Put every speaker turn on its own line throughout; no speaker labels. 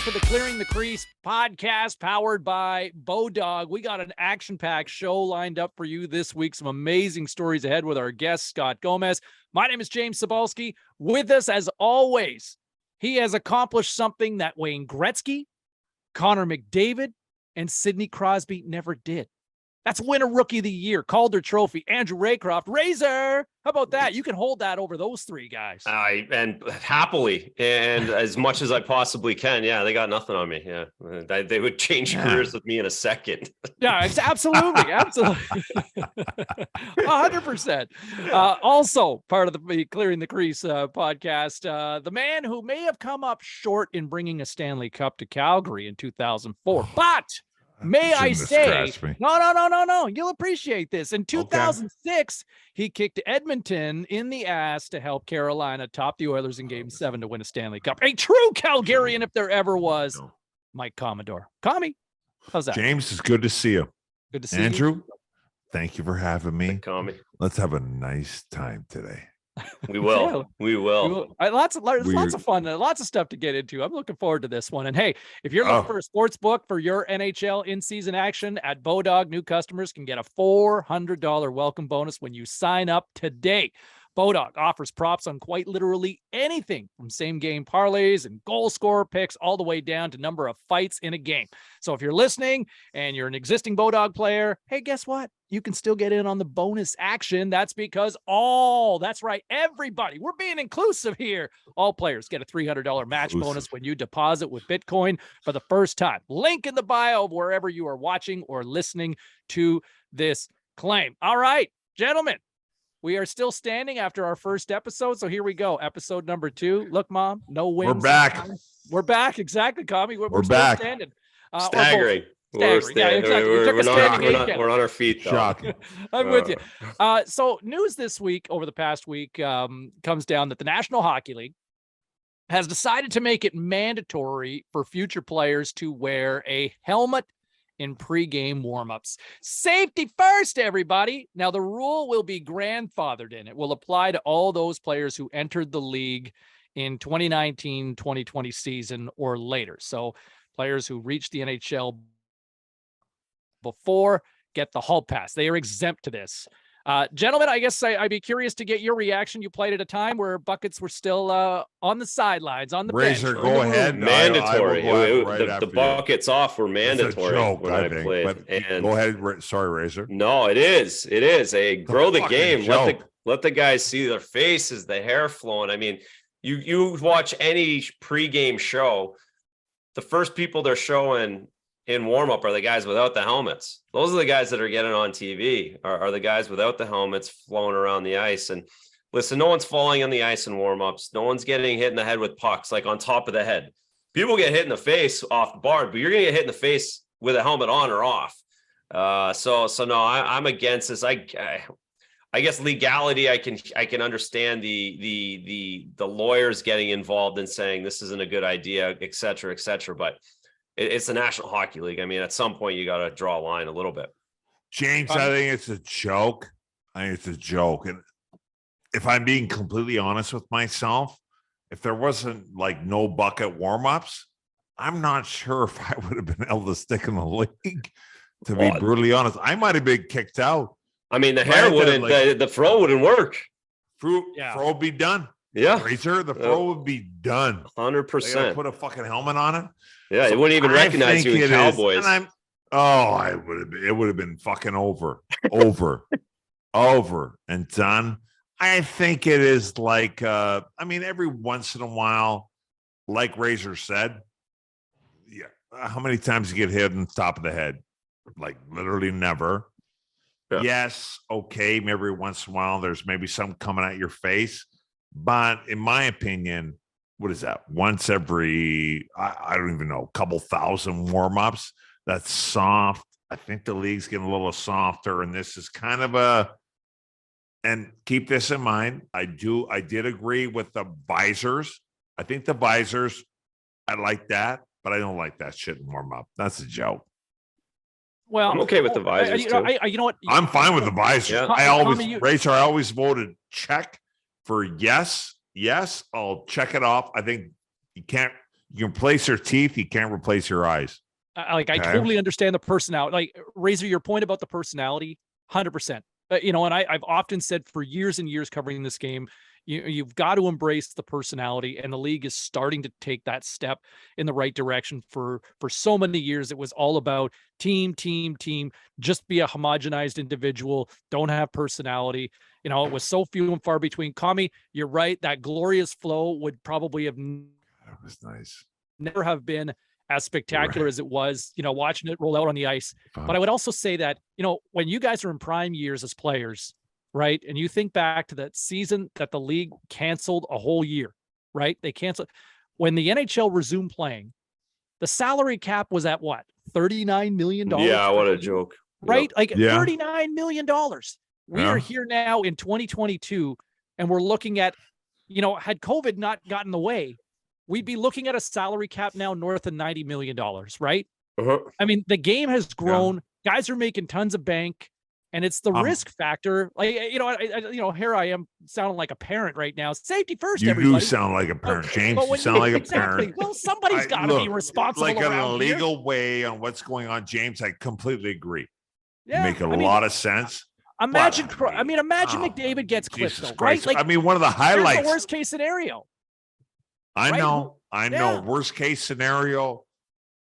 to the Clearing the Crease podcast powered by BODOG. We got an action-packed show lined up for you this week. Some amazing stories ahead with our guest, Scott Gomez. My name is James Cybulski. With us, as always, he has accomplished something that Wayne Gretzky, Connor McDavid, and Sidney Crosby never did. That's winner rookie of the year, Calder trophy, Andrew Raycroft, Razor. How about that? You can hold that over those three guys.
And happily, and as much as I possibly can. Yeah, they got nothing on me. Yeah, they would change careers with me in a second.
Yeah, absolutely, absolutely, 100%. Also part of the Clearing the Crease podcast, the man who may have come up short in bringing a Stanley Cup to Calgary in 2004, but may I say, no. You'll appreciate this. In 2006, he kicked Edmonton in the ass to help Carolina top the Oilers in Game 7 to win a Stanley Cup. A true Calgarian, if there ever was. Mike Commodore. Commie, how's that?
James, it's good to see you.
Good to see
Andrew,
you.
thank you for having me.
Hey, Commie.
Let's have a nice time today.
We will. We will.
Lots of fun, lots of stuff to get into. I'm looking forward to this one. And hey, if you're looking for a sports book for your NHL in-season action at BODOG, new customers can get a $400 welcome bonus when you sign up today. BODOG offers props on quite literally anything from same-game parlays and goal scorer picks all the way down to number of fights in a game. So if you're listening and you're an existing BODOG player, hey, guess what? You can still get in on the bonus action. That's because that's right, everybody, we're being inclusive here. All players get a $300 match bonus when you deposit with Bitcoin for the first time. Link in the bio of wherever you are watching or listening to this claim. All right, gentlemen. We are still standing after our first episode, so here we go. Episode number 2. Look, Mom, no wins.
We're back.
We're back. Exactly, Commie. We're
back.
Still standing.
Staggering.
We're
on our feet.
Shocking.
I'm with you. So news this week, over the past week, comes down that the National Hockey League has decided to make it mandatory for future players to wear a helmet in pregame warmups. Safety first, everybody. Now, the rule will be grandfathered in. It will apply to all those players who entered the league in 2019-2020 season or later. So players who reached the NHL before get the hall pass. They are exempt to this. Gentlemen, I guess I'd be curious to get your reaction. You played at a time where buckets were still on the sidelaids, on the
Razor,
bench.
go ahead.
Mandatory.
Right
the buckets off were mandatory
joke,
when I played.
But
and
go ahead. Sorry, Razor.
No, it is. It is. Grow the game.
Joke.
Let the guys see their faces, the hair flowing. I mean, you watch any pregame show, the first people they're showing in warm-up are the guys without the helmets. Those are the guys that are getting on TV, are the guys without the helmets flowing around the ice. And listen, no one's falling on the ice in warm-ups. No one's getting hit in the head with pucks, like on top of the head. People get hit in the face off the bar, but you're going to get hit in the face with a helmet on or off. So no, I'm against this. I guess legality, I can understand the lawyers getting involved and saying this isn't a good idea, et cetera, but it's the National Hockey League. I mean, at some point you got to draw a line a little bit.
James, I think it's a joke. And if I'm being completely honest with myself, if there wasn't like no bucket warm-ups, I'm not sure if I would have been able to stick in the league, to be brutally honest. I might have been kicked out.
I mean, the hair wouldn't, the throw wouldn't work.
Throw would be done.
Yeah.
Razor, the throw would be done.
100%.
Put a fucking helmet on it.
Yeah, it wouldn't even recognize you in Cowboys.
It would have been fucking over and done. I think it is like, every once in a while, like Razor said, how many times you get hit on the top of the head? Like literally never. Yeah. Yes, okay, every once in a while, there's maybe some coming at your face. But in my opinion, what is that? Once every, I don't even know, couple thousand warm-ups. That's soft. I think the league's getting a little softer, and this is kind of and keep this in mind. I did agree with the visors. I think the visors, I like that, but I don't like that shit in warm-up. That's a joke.
Well,
I'm okay with the visors too.
You know what?
I'm fine with the visors.
Yeah.
I always voted check for yes. I'll check it off. I think you can't You can replace your teeth. You can't replace your eyes.
I totally understand the personality. Like Razor, your point about the personality, 100%. And I've often said for years and years covering this game, you've got to embrace the personality, and the league is starting to take that step in the right direction. For so many years, it was all about team, just be a homogenized individual, don't have personality. It was so few and far between. Commie, you're right. That glorious flow would probably have
That was nice.
Never have been as spectacular as it was, watching it roll out on the ice. But I would also say that, when you guys are in prime years as players, right? And you think back to that season that the league canceled a whole year, right? They canceled when the NHL resumed playing. The salary cap was at what? $39 million.
Yeah, what a joke.
Right? $39 million. We are here now in 2022, and we're looking at, had COVID not gotten in the way, we'd be looking at a salary cap now north of $90 million, right? I mean, the game has grown. Guys are making tons of bank, and it's the risk factor. Like, here I am sounding like a parent right now. Safety first, everybody.
You do sound like a parent, James. You sound like a parent.
Well, somebody's got to be responsible.
Like in a
around
legal
here.
way on what's going on, James, I completely agree.
Yeah,
you make a lot of sense.
Imagine McDavid gets clipped, though, right?
Like, one of the highlights.
The worst case scenario.
I know. Worst case scenario.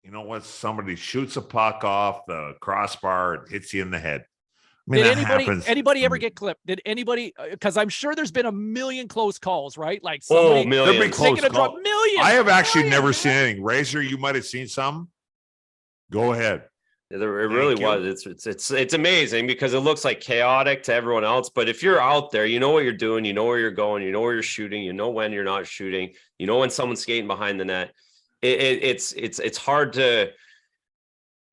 You know what? Somebody shoots a puck off the crossbar and hits you in the head. I mean,
did anybody ever get clipped? Did anybody? Because I'm sure there's been a million close calls, right? Like somebody
million
close calls.
Millions.
I have actually never seen anything. Razor, you might have seen some. Go ahead.
It really was. It's amazing because it looks like chaotic to everyone else. But if you're out there, you know what you're doing, you know where you're going, you know where you're shooting, you know when you're not shooting, you know when someone's skating behind the net. It's hard to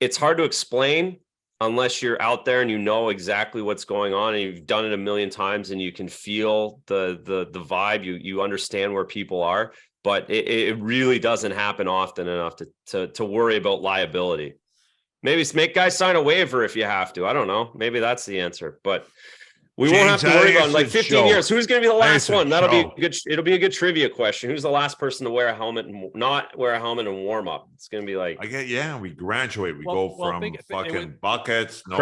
explain unless you're out there and you know exactly what's going on and you've done it a million times and you can feel the vibe. You understand where people are, but it really doesn't happen often enough to worry about liability. Maybe make guys sign a waiver if you have to. I don't know. Maybe that's the answer, but we won't have to worry about in like 15 years. Who's going to be the last one? That'll be good. It'll be a good trivia question. Who's the last person to wear a helmet and not wear a helmet and warm up? It's going to be like,
we graduate. We go from fucking buckets, no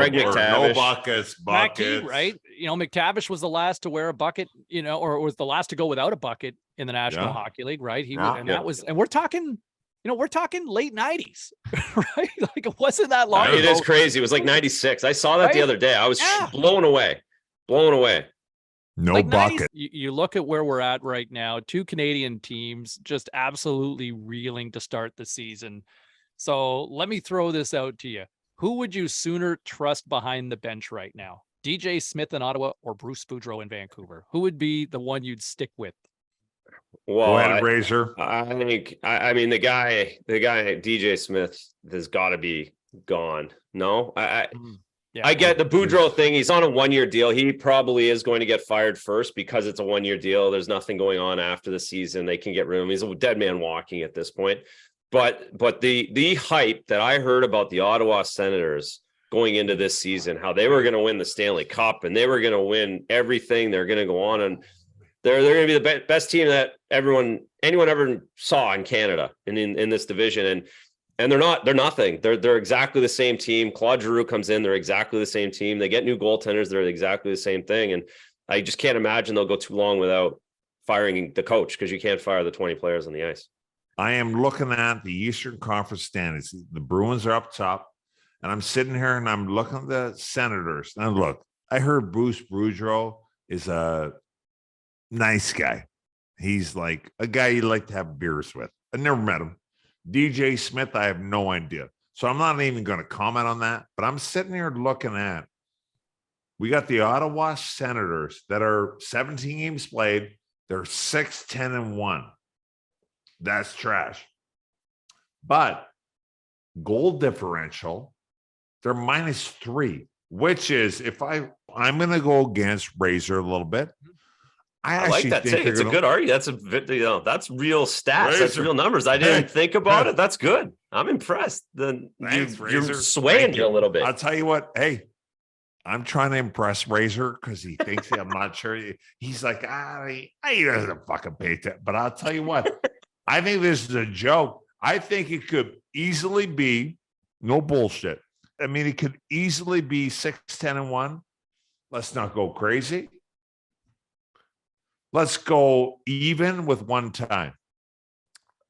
buckets,
Mackie, right? McTavish was the last to wear a bucket, or was the last to go without a bucket in the National Hockey League, right? And we're talking, we're talking late 90s, right? Like it wasn't that long ago.
It is crazy. It was like 96. I saw that the other day. I was blown away. No
bucket.
You look at where we're at right now, 2 Canadian teams just absolutely reeling to start the season. So let me throw this out to you. Who would you sooner trust behind the bench right now? DJ Smith in Ottawa or Bruce Boudreau in Vancouver? Who would be the one you'd stick with?
Well, go ahead, Razor.
I think, the guy, DJ Smith has got to be gone. No, I get the Boudreau thing. He's on a 1-year deal. He probably is going to get fired first because it's a 1-year deal. There's nothing going on after the season. They can get rid of him. He's a dead man walking at this point. But the hype that I heard about the Ottawa Senators going into this season, how they were going to win the Stanley Cup and they were going to win everything. They're going to go on and they're going to be the best team that anyone ever saw in Canada and in this division. And they're nothing. They're exactly the same team. Claude Giroux comes in. They're exactly the same team. They get new goaltenders. They're exactly the same thing. And I just can't imagine they'll go too long without firing the coach because you can't fire the 20 players on the ice.
I am looking at the Eastern Conference standings. The Bruins are up top. And I'm sitting here and I'm looking at the Senators. Now, look, I heard Bruce Boudreau is a nice guy. He's like a guy you like to have beers with. I never met him. DJ Smith, I have no idea. So I'm not even going to comment on that. But I'm sitting here looking at, we got the Ottawa Senators that are 17 games played. They're 6-10-1. That's trash. But goal differential, they're -3, which is, if I'm going to go against Razor a little bit.
I like that take. It's a good argument. That's real stats. Razor. That's real numbers. I didn't think about it. That's good. I'm impressed. You're swaying it a little bit.
I'll tell you what. Hey, I'm trying to impress Razor because he thinks I'm not sure. He's like, he doesn't fucking pay that. But I'll tell you what. I think this is a joke. I think it could easily be no bullshit. I mean, it could easily be 6-10-1. Let's not go crazy. Let's go even with one time.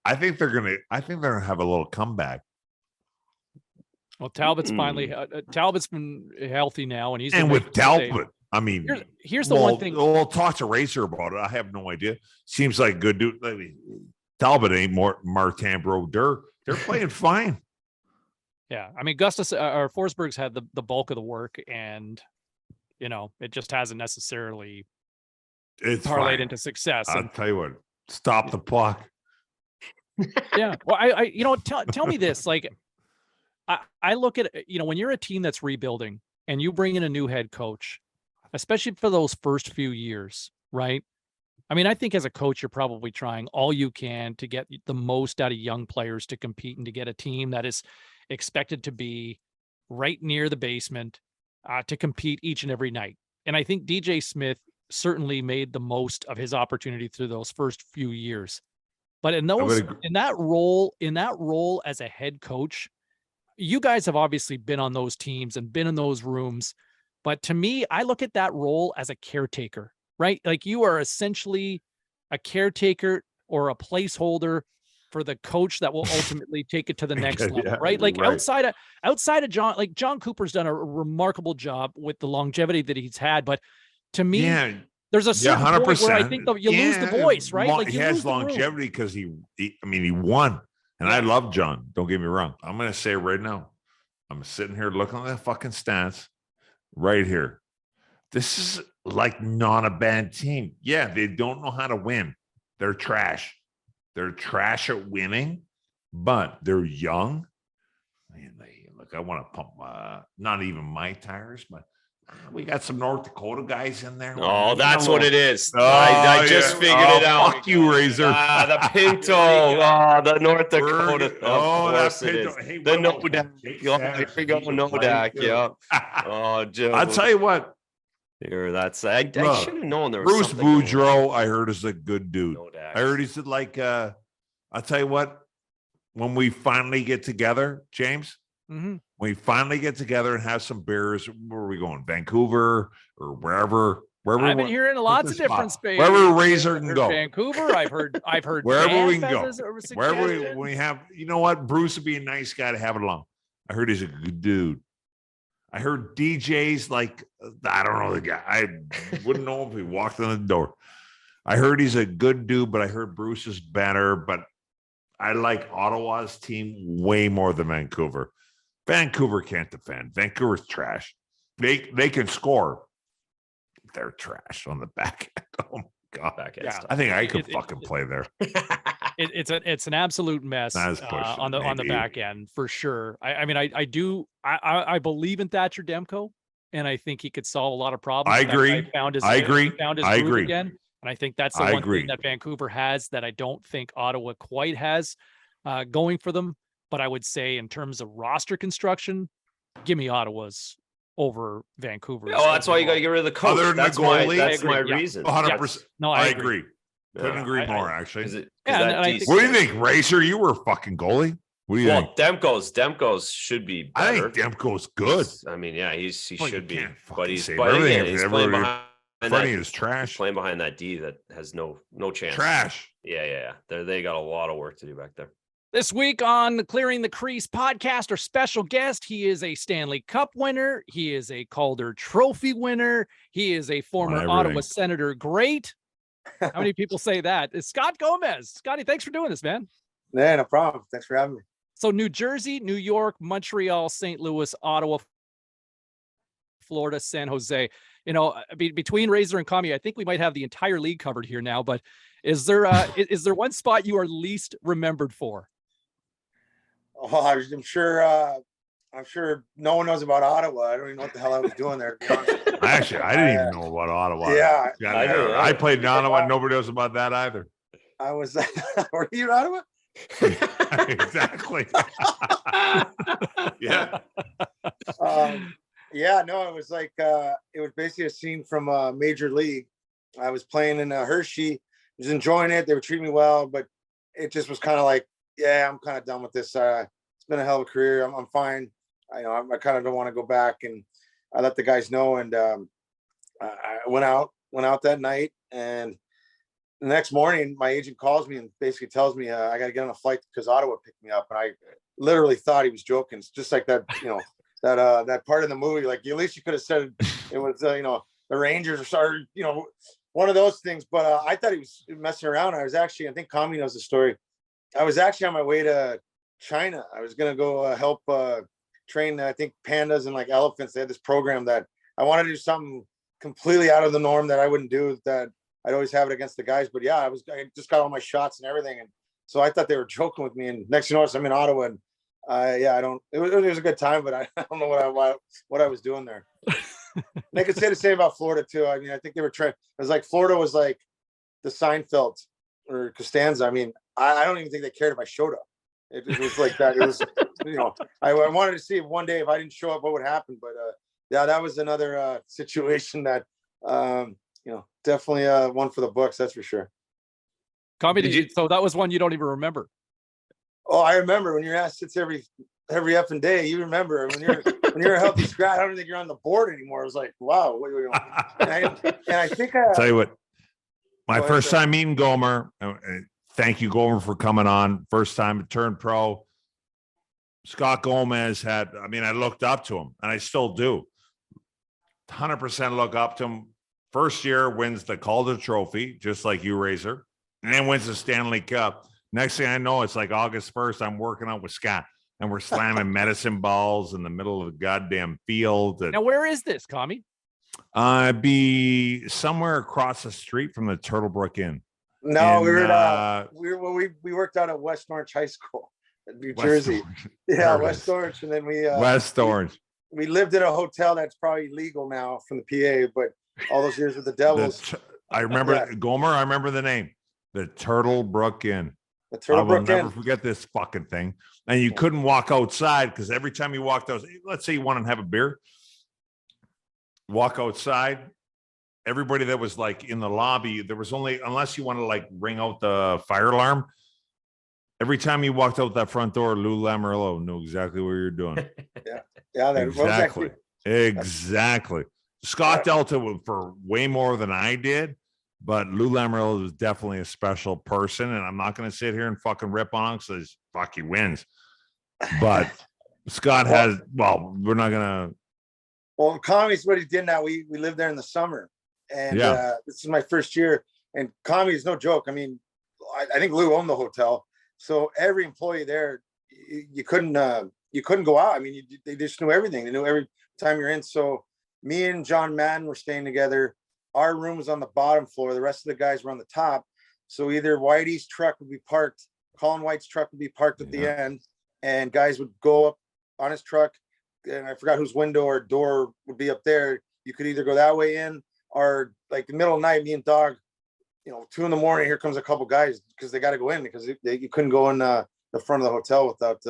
I think they're gonna have a little comeback.
Well, Talbot's finally Talbot's been healthy now, and he's
And with Talbot, I mean,
here's the one thing.
We'll talk to Razor about it. I have no idea. Seems like good dude. I mean, Talbot ain't more Martin Brodeur. They're playing fine.
Yeah, I mean, Gustus or Forsberg's had the bulk of the work, and it just hasn't necessarily parlayed into success.
I'll tell you what, stop the puck.
Yeah, well, tell me this. Like, I look at when you're a team that's rebuilding and you bring in a new head coach, especially for those first few years, right? I mean, I think as a coach, you're probably trying all you can to get the most out of young players to compete and to get a team that is expected to be right near the basement to compete each and every night. And I think DJ Smith certainly made the most of his opportunity through those first few years. But in that role as a head coach, you guys have obviously been on those teams and been in those rooms. But to me, I look at that role as a caretaker, right? Like, you are essentially a caretaker or a placeholder for the coach that will ultimately take it to the next level, right? Like, outside of John, like John Cooper's done a remarkable job with the longevity that he's had. But to me, there's a certain 100%. Point where I think you lose the voice, right? Like,
he has longevity because he won. And I love John. Don't get me wrong. I'm going to say it right now. I'm sitting here looking at that fucking stats right here. This is like not a bad team. Yeah, they don't know how to win. They're trash. They're trash at winning, but they're young. Man, look, I want to pump not even my tires, but we got some North Dakota guys in there.
Oh, that's what it is. I just figured it out.
Fuck you, Razor.
The Pinto. Oh, the North Dakota.
That
Pinto.
Hey,
the Nodak. Here we go, Nodak. Yeah. Oh, Joe.
I'll tell you what.
Here, I should have known there was
Bruce Boudreau, I heard, is a good dude. I heard he's like, I'll tell you what, when we finally get together, James, when we finally get together and have some beers, where are we going? Vancouver or wherever
I've been hearing lots of different spaces.
Wherever Razor can go.
Vancouver, I've heard
wherever we can go. Wherever we have, you know what? Bruce would be a nice guy to have it along. I heard he's a good dude. I heard DJ's like, I don't know the guy. I wouldn't know if he walked in the door. I heard he's a good dude, but I heard Bruce is better. But I like Ottawa's team way more than Vancouver. Vancouver can't defend. Vancouver's trash. They can score. They're trash on the back end. Oh my God. I think I could fucking play there.
It's an absolute mess on the back end for sure. I mean, I believe in Thatcher Demko, and I think he could solve a lot of problems.
I agree.
I agree again, and I think that's the one thing that Vancouver has that I don't think Ottawa quite has going for them. But I would say in terms of roster construction, give me Ottawa's over Vancouver.
Yeah, well, that's why you got to get rid of the coach. That's my reason.
100%.
No,
I agree. Couldn't agree more, actually.
What
do you think, Racer? You were a fucking goalie. What do you think?
Demko's should be better.
I think Demko's good.
I mean, yeah, he should be.
But he's playing behind is trash.
Playing behind that D that has no chance.
Trash.
Yeah. They got a lot of work to do back there.
This week on the Clearing the Crease podcast, our special guest, he is a Stanley Cup winner. He is a Calder Trophy winner. He is a former Ottawa Senator great. How many people say that? It's Scott Gomez. Scotty, thanks for doing this, man.
Yeah, no problem. Thanks for having me.
So New Jersey, New York, Montreal, St. Louis, Ottawa, Florida, San Jose. Between Razor and Commie, I think we might have the entire league covered here now. But is there one spot you are least remembered for?
Oh, I'm sure no one knows about Ottawa. I don't even know what the hell I was doing there, to be honest.
Actually, I didn't even know about Ottawa.
Yeah.
I played in Ottawa. Nobody knows about that either.
I was, were you in Ottawa?
Exactly. Yeah.
No, it was like, it was basically a scene from Major League. I was playing in Hershey, was enjoying it. They were treating me well, but it just was kind of like yeah, I'm kind of done with this. It's been a hell of a career. I'm fine. I kind of don't want to go back, and I let the guys know. And I went out that night, and the next morning, my agent calls me and basically tells me I got to get on a flight because Ottawa picked me up, and I literally thought he was joking. It's just like that, that part of the movie. Like, at least you could have said it was, the Rangers or started, one of those things. But I thought he was messing around. I think Commie knows the story. I was actually on my way to China. I was gonna go help train, I think, pandas and like elephants. They had this program that I wanted to do something completely out of the norm that I wouldn't do, that I'd always have it against the guys. But yeah, I just got all my shots and everything. And so I thought they were joking with me. And next thing you know, I'm in Ottawa, and it was a good time, but I don't know what I was doing there. They could say the same about Florida too. I mean, I think they were trying. It was like Florida was like the Seinfeld or Costanza. I mean, I don't even think they cared if I showed up. It was like that. It was, I wanted to see if one day if I didn't show up, what would happen. But yeah, that was another situation that definitely one for the books. That's for sure.
Commie, so that was one you don't even remember.
Oh, I remember when you're asked sits every effing day. You remember when you're a healthy scratch. I don't think you're on the board anymore. I was like, wow. And I think
tell you what, my first time meeting Gomer. Thank you, Gomer, for coming on. First time to turn pro. Scott Gomez I looked up to him, and I still do. 100% look up to him. First year wins the Calder trophy, just like you, Razor, and then wins the Stanley Cup. Next thing I know, it's like August 1st. I'm working out with Scott, and we're slamming medicine balls in the middle of the goddamn field.
Now, where is this, Commie?
Be somewhere across the street from the Turtlebrook Inn.
No, we worked out at West Orange High School in New Jersey. Yeah, West Orange, and then
West Orange.
We lived in a hotel that's probably legal now from the PA, but all those years with the Devils.
I remember Gomer. I remember the name, the Turtlebrook Inn.
The Turtlebrook Inn.
Never forget this fucking thing. And you couldn't walk outside because every time you walked out, let's say you want to have a beer, walk outside. Everybody that was like in the lobby, there was only, unless you want to like ring out the fire alarm. Every time you walked out that front door, Lou Lamoriello knew exactly what you're doing.
Yeah,
exactly. Scott dealt it for way more than I did, but Lou Lamoriello is definitely a special person, and I'm not going to sit here and fucking rip on him because fuck, he wins. But Scott has, we're not going to.
Well, Commie's what he did now. We lived there in the summer, and this is my first year. And Commie is no joke. I mean, I think Lou owned the hotel, so every employee there, you couldn't go out. I mean, they just knew everything. They knew every time you're in. So me and John Madden were staying together. Our room was on the bottom floor. The rest of the guys were on the top. So either Whitey's truck would be parked, Colin White's truck would be parked at the end, and guys would go up on his truck. And I forgot whose window or door would be up there. You could either go that way in, or like the middle of the night, me and Dog, 2 a.m, here comes a couple guys because they got to go in because you couldn't go in the front of the hotel without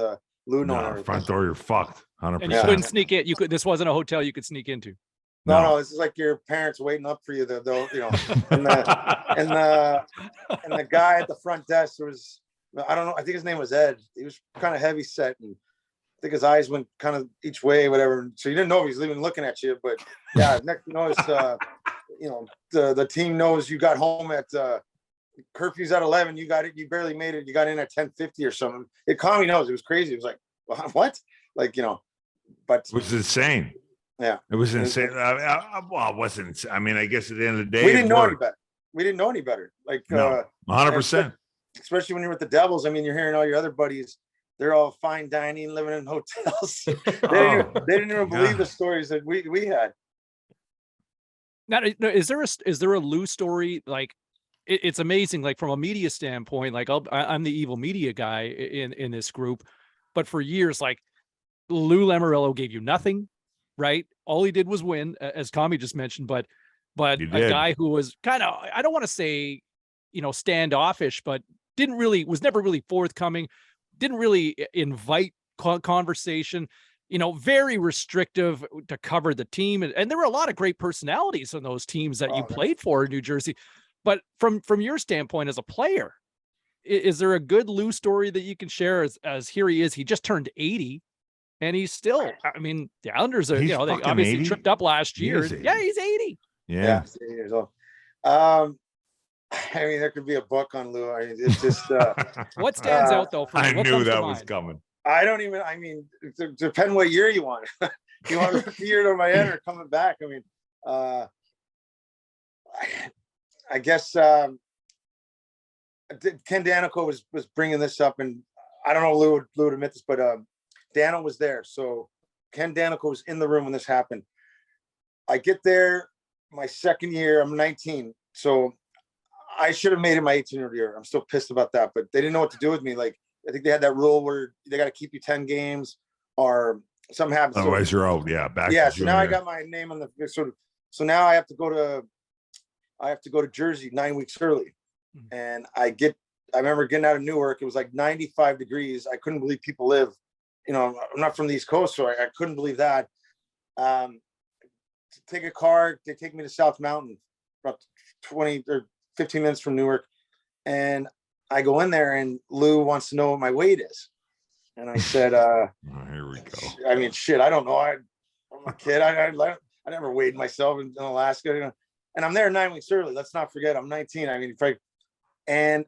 Lou knowing everything.
Front door, you're fucked. 100%.
And you couldn't sneak in. This wasn't a hotel you could sneak into.
No, this is like your parents waiting up for you. And the guy at the front desk was, I don't know, I think his name was Ed. He was kind of heavy set, and I think his eyes went kind of each way, whatever. So you didn't know if he was even looking at you. But yeah, next thing you know, the team knows you got home at curfew's at 11. You got it. You barely made it. You got in at 10:50 or something. Commie knows it was crazy. It was like, what? Like, but
it was insane.
Yeah,
it was insane. It wasn't. I mean, I guess at the end of the day,
we didn't know any better. We didn't know any better. Like,
100%.
Especially when you're with the Devils. I mean, you're hearing all your other buddies. They're all fine dining, living in hotels. They didn't even believe the stories that we had.
Now, is there a Lou story? Like, it's amazing. Like, from a media standpoint, like I'm the evil media guy in this group, but for years, like, Lou Lamoriello gave you nothing, right? All he did was win, as Commie just mentioned, but a guy who was kind of, I don't want to say, standoffish, but was never really forthcoming, didn't really invite conversation, very restrictive to cover the team. And there were a lot of great personalities on those teams that you played for in New Jersey. But from your standpoint as a player, is there a good Lou story that you can share as here he is? He just turned 80 and he's still, I mean, the Islanders are,
He's
you know, they
fucking
obviously
80?
tripped up last
He
year.
is 80.
Yeah, he's 80.
Yeah.
He's 80 years old. I mean, there could be a book on Lou. I mean, it's just
What stands out though for you?
I
What
knew
comes to
that was
mind?
coming.
I don't even, I mean, it depends what year you want. You want the year to my end or coming back? I mean, I guess Ken Danico was bringing this up, and I don't know Lou would admit this, but Dano was there. So Ken Danico was in the room when this happened. I get there my second year, I'm 19. So I should have made it my 18th year. I'm still pissed about that, but they didn't know what to do with me. Like, I think they had that rule where they got to keep you 10 games or something happens.
Otherwise you're out. Yeah. Back.
Yeah.
to
So now I
junior.
got my name on the so now I have to go to Jersey 9 weeks early. And I remember getting out of Newark. It was like 95 degrees. I couldn't believe people live, you know, I'm not from the East Coast, so I couldn't believe that. To take a car, they take me to South Mountain, about 20 or 15 minutes from Newark. And I go in there and Lou wants to know what my weight is. And I said,
Oh, here we go.
I mean, shit, I don't know. I'm a kid. I never weighed myself in Alaska. You know? And I'm there 9 weeks early. Let's not forget, I'm 19. I mean, and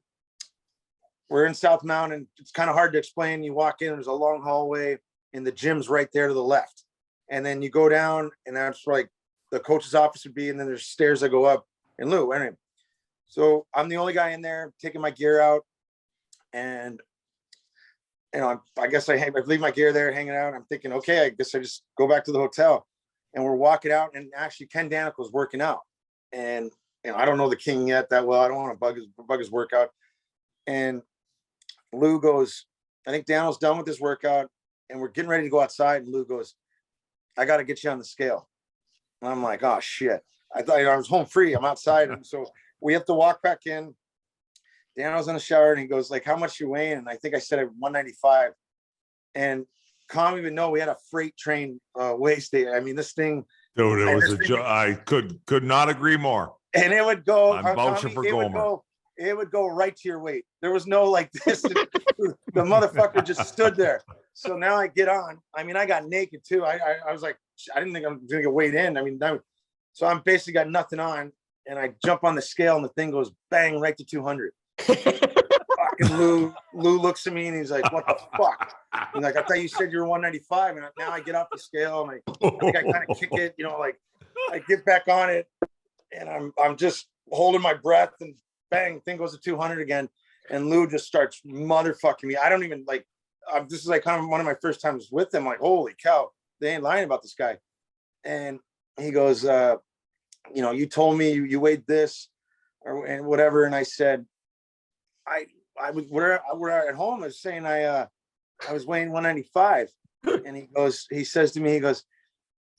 we're in South Mountain. It's kind of hard to explain. You walk in, there's a long hallway, and the gym's right there to the left. And then you go down, and that's like the coach's office would be, and then there's stairs that go up. And Lou, anyway, so I'm the only guy in there taking my gear out, and you know, I guess I leave my gear there hanging out. I'm thinking, okay, I guess I just go back to the hotel. And we're walking out, and actually Ken Danico's working out. And you know, I don't know the king yet that well. I don't want to bug his workout. And Lou goes, I think Daniel's done with his workout, and we're getting ready to go outside. And Lou goes, I got to get you on the scale. And I'm like, oh shit. I thought I was home free. I'm outside. And so we have to walk back in. Daniel's in the shower, and he goes, like, how much you weighing? And I think I said 195. And Commie would know we had a freight train waist day. I mean, this thing.
Dude, it was I could not agree more.
And it would go.
I'm vouching for Gomer.
It would go right to your weight. There was no like this. The motherfucker just stood there. So now I get on. I mean, I got naked too. I was like, I didn't think I'm gonna get weighed in. I mean, so I'm basically got nothing on, and I jump on the scale, and the thing goes bang right to 200. Fucking Lou looks at me, and he's like, "What the fuck?" He's like, "I thought you said you were 195." And now I get off the scale, and I think I kind of kick it, you know, like I get back on it, and I'm just holding my breath, and bang, thing goes to 200 again. And Lou just starts motherfucking me. I don't even like, this is like kind of one of my first times with him. Like, holy cow, they ain't lying about this guy. And he goes, you know, you told me you weighed this and whatever. And I said, I was, we're at home. I was saying I was weighing 195. And he says to me, he goes,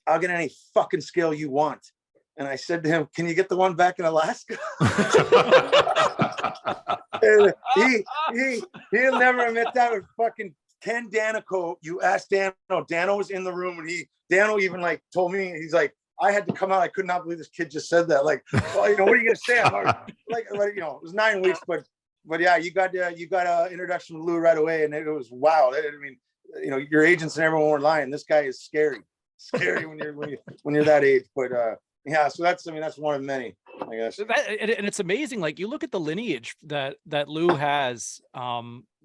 I'll get any fucking scale you want. And I said to him, can you get the one back in Alaska? And he'll never admit that. With fucking Ken Danico. You asked Dano was in the room, and Dano even like told me, he's like, I had to come out. I could not believe this kid just said that. Like, well, you know, what are you gonna say? Like, you know, it was 9 weeks, but yeah, you got a introduction to Lou right away, and it was wow. I mean, you know, your agents and everyone were lying. This guy is scary when you're that age. But yeah, so that's one of many, I guess.
And it's amazing. Like, you look at the lineage that Lou has.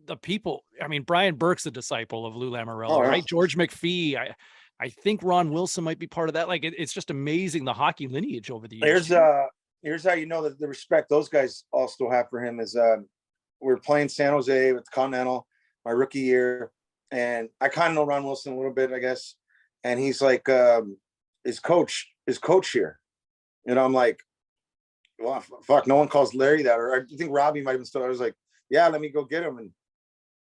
The people. I mean, Brian Burke's a disciple of Lou Lamoriello, right? George McPhee. I think Ron Wilson might be part of that. Like, it's just amazing, the hockey lineage over the years.
Here's how you know that the respect those guys all still have for him is we were playing San Jose with the Continental my rookie year, and I kind of know Ron Wilson a little bit, I guess. And he's like, his coach here. And I'm like, well, fuck, no one calls Larry that. Or I think Robbie might have been still. I was like, yeah, let me go get him.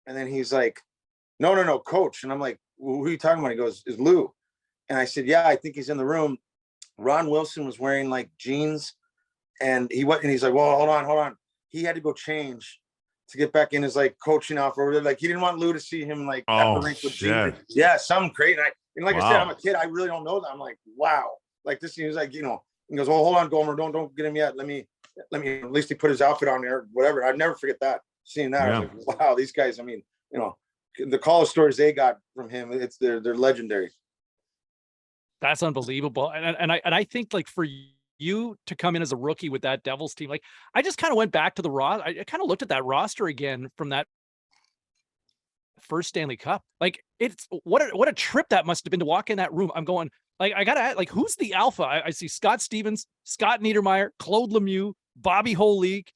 And then he's like, no, coach. And I'm like, well, who are you talking about? He goes, is Lou. And I said, yeah, I think he's in the room. Ron Wilson was wearing like jeans, and he's like, well, hold on. He had to go change to get back in his like coaching offer. Like, he didn't want Lou to see him like at the rink with jeans. Yeah, something crazy. And like I said, I'm a kid. I really don't know that. I'm like, wow. Like this, he was like, you know, he goes, well, hold on, Gomer, don't get him yet. Let me, at least he put his outfit on there, whatever. I'd never forget that. seeing that. I was like, wow, these guys, I mean, you know, the call stories they got from him, they're legendary.
That's unbelievable. And I think like for you to come in as a rookie with that Devils team, like I just kind of went back to the roster. I kind of looked at that roster again from that first Stanley Cup. Like it's what a trip that must have been to walk in that room. I'm going like, I gotta like, who's the alpha? I see Scott Stevens, Scott Niedermayer, Claude Lemieux, Bobby Holik,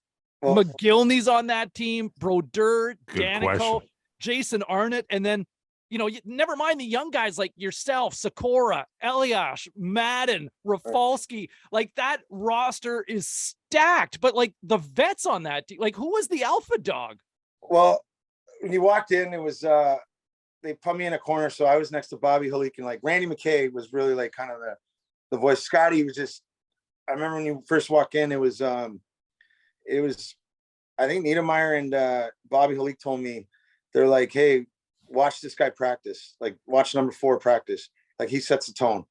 McGillney's on that team, Brodeur, Danico, Jason Arnott, and then, you know, never mind the young guys like yourself, Sikora, Eliash, Madden, Rafalski. Like that roster is stacked, but like the vets on that team, like who was the alpha dog?
Well, when you walked in, it was they put me in a corner, so I was next to Bobby Holik, and like Randy McKay was really like kind of the voice. Scotty was just, I remember when you first walk in, it was I think Niedermayer and Bobby Holik told me, they're like, hey, watch this guy practice, like watch number 4 practice, like he sets the tone.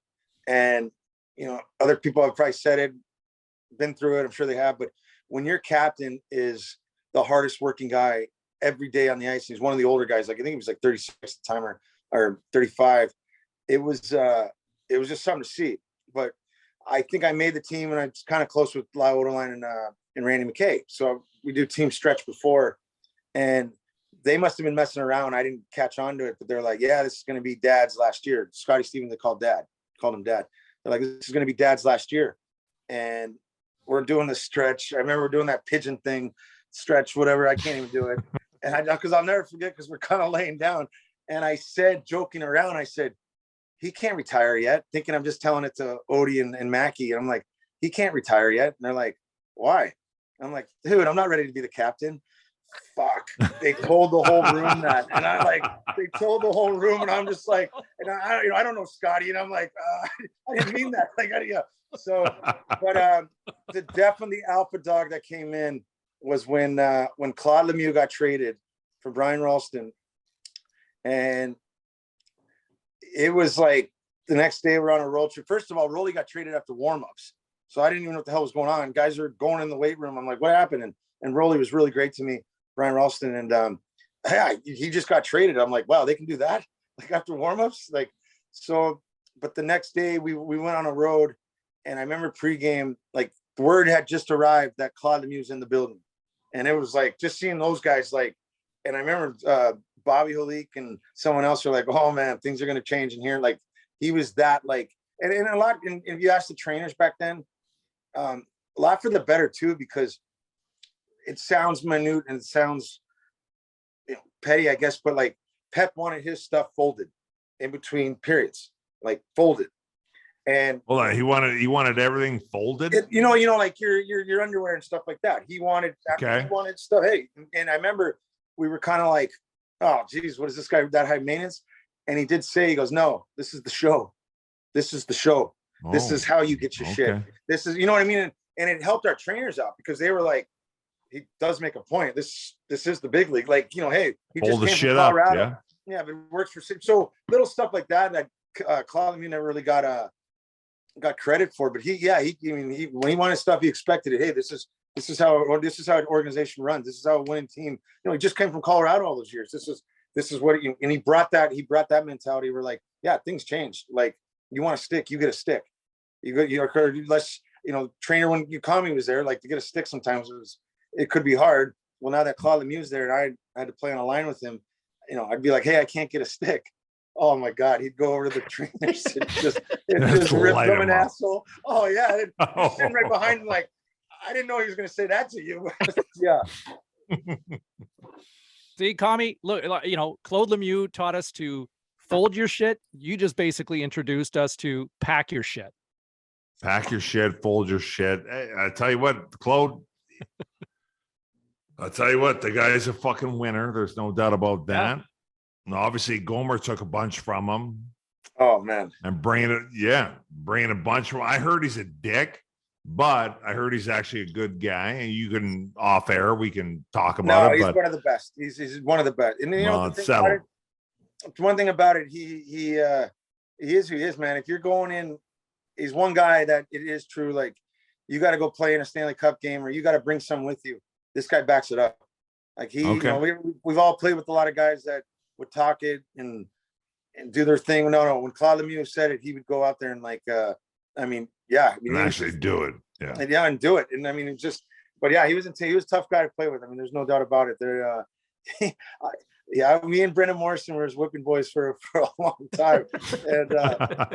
And you know, other people have probably said it, been through it, I'm sure they have, but when your captain is the hardest working guy every day on the ice, he's one of the older guys, like I think he was like 36 at the time or 35, it was just something to see. But I think I made the team, and I was kind of close with Lyle Oderline and Randy McKay, so we do team stretch before, and they must have been messing around. I didn't catch on to it, but they're like, yeah, this is going to be Dad's last year. Scotty Stevens, they called him Dad. They're like, this is going to be Dad's last year. And we're doing the stretch. I remember doing that pigeon thing, stretch, whatever. I can't even do it. And because I'll never forget, because we're kind of laying down. And I said, joking around, I said, he can't retire yet, thinking I'm just telling it to Odie and Mackie. And I'm like, he can't retire yet. And they're like, why? I'm like, dude, I'm not ready to be the captain. Fuck, they told the whole room that, and they told the whole room, and I'm just like, and I don't know Scotty, and I'm like, I didn't mean that, like, yeah. So, but the definitely alpha dog that came in was when Claude Lemieux got traded for Brian Ralston, and it was like the next day we're on a road trip. First of all, Rolly got traded after warmups, so I didn't even know what the hell was going on. Guys are going in the weight room. I'm like, what happened? And Rolly was really great to me, Brian Ralston, and yeah, he just got traded. I'm like, wow, they can do that, like after warmups, like. So, but the next day we went on a road, and I remember pregame, like the word had just arrived that Claude Lemieux was in the building, and it was like just seeing those guys, like, and I remember Bobby Holik and someone else were like, oh man, things are going to change in here. Like he was that, like, and a lot. And if you ask the trainers back then, a lot for the better too, because it sounds minute and it sounds, you know, petty, I guess, but like Pep wanted his stuff folded in between periods, like folded. And
hold on, he wanted everything folded.
You know, like your underwear and stuff like that. He wanted stuff. Hey, and I remember we were kind of like, oh geez, what is this guy that high maintenance? And he did say, he goes, no, this is the show. This is the show. Oh, this is how you get your shit. This is, you know what I mean? And it helped our trainers out, because they were like, he does make a point. This is the big league. Like, you know, hey, he just came from Colorado. Yeah, but it works for so little stuff like that Claude Lemieux never really got credit for. But when he wanted stuff, he expected it. Hey, this is how an organization runs. This is how a winning team. You know, he just came from Colorado all those years. This is what and he brought that mentality. We're like, yeah, things changed. Like, you want a stick, you get a stick. Less, you know, trainer when Commie was there, like to get a stick sometimes it could be hard. Well, now that Claude Lemieux's there and I had to play on a line with him, you know, I'd be like, hey, I can't get a stick. Oh my God, he'd go over to the trainers and just rip them an asshole. Oh yeah, he's sitting right behind him, like, I didn't know he was going to say that to you. Yeah.
See, Commie, look, you know, Claude Lemieux taught us to fold your shit. You just basically introduced us to pack your shit.
Pack your shit, fold your shit. Hey, I tell you what, Claude. I'll tell you what, the guy's a fucking winner. There's no doubt about that. Yeah. And obviously, Gomer took a bunch from him.
Oh man!
And bringing a bunch from. I heard he's a dick, but I heard he's actually a good guy. And you can off air, we can talk about it.
No, he's one of the best. He's one of the best. And you know, one thing about it, he is who he is, man. If you're going in, he's one guy that it is true. Like, you got to go play in a Stanley Cup game, or you got to bring some with you. This guy backs it up. Like you know, we've all played with a lot of guys that would talk it and do their thing. No, when Claude Lemieux said it, he would go out there and and
actually do it. Yeah.
And do it. And I mean, it's just, but yeah, he was a tough guy to play with. I mean, there's no doubt about it. Me and Brendan Morrison were his whipping boys for a long time. And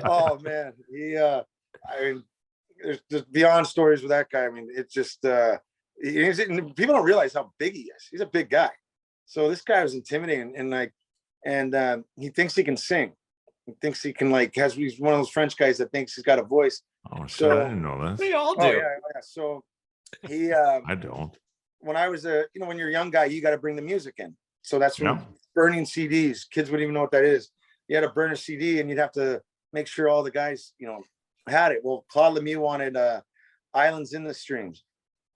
oh man, I mean, there's just beyond stories with that guy. I mean, it's just people don't realize how big he is. He's a big guy. So this guy was intimidating, and he thinks he can sing. He thinks he can he's one of those French guys that thinks he's got a voice.
Oh, so I didn't know that.
We all do.
Oh, yeah. So he
I don't.
When I was when you're a young guy, you got to bring the music in. So that's when burning CDs, kids wouldn't even know what that is. You had to burn a CD and you'd have to make sure all the guys, had it. Well, Claude Lemieux wanted Islands in the Streams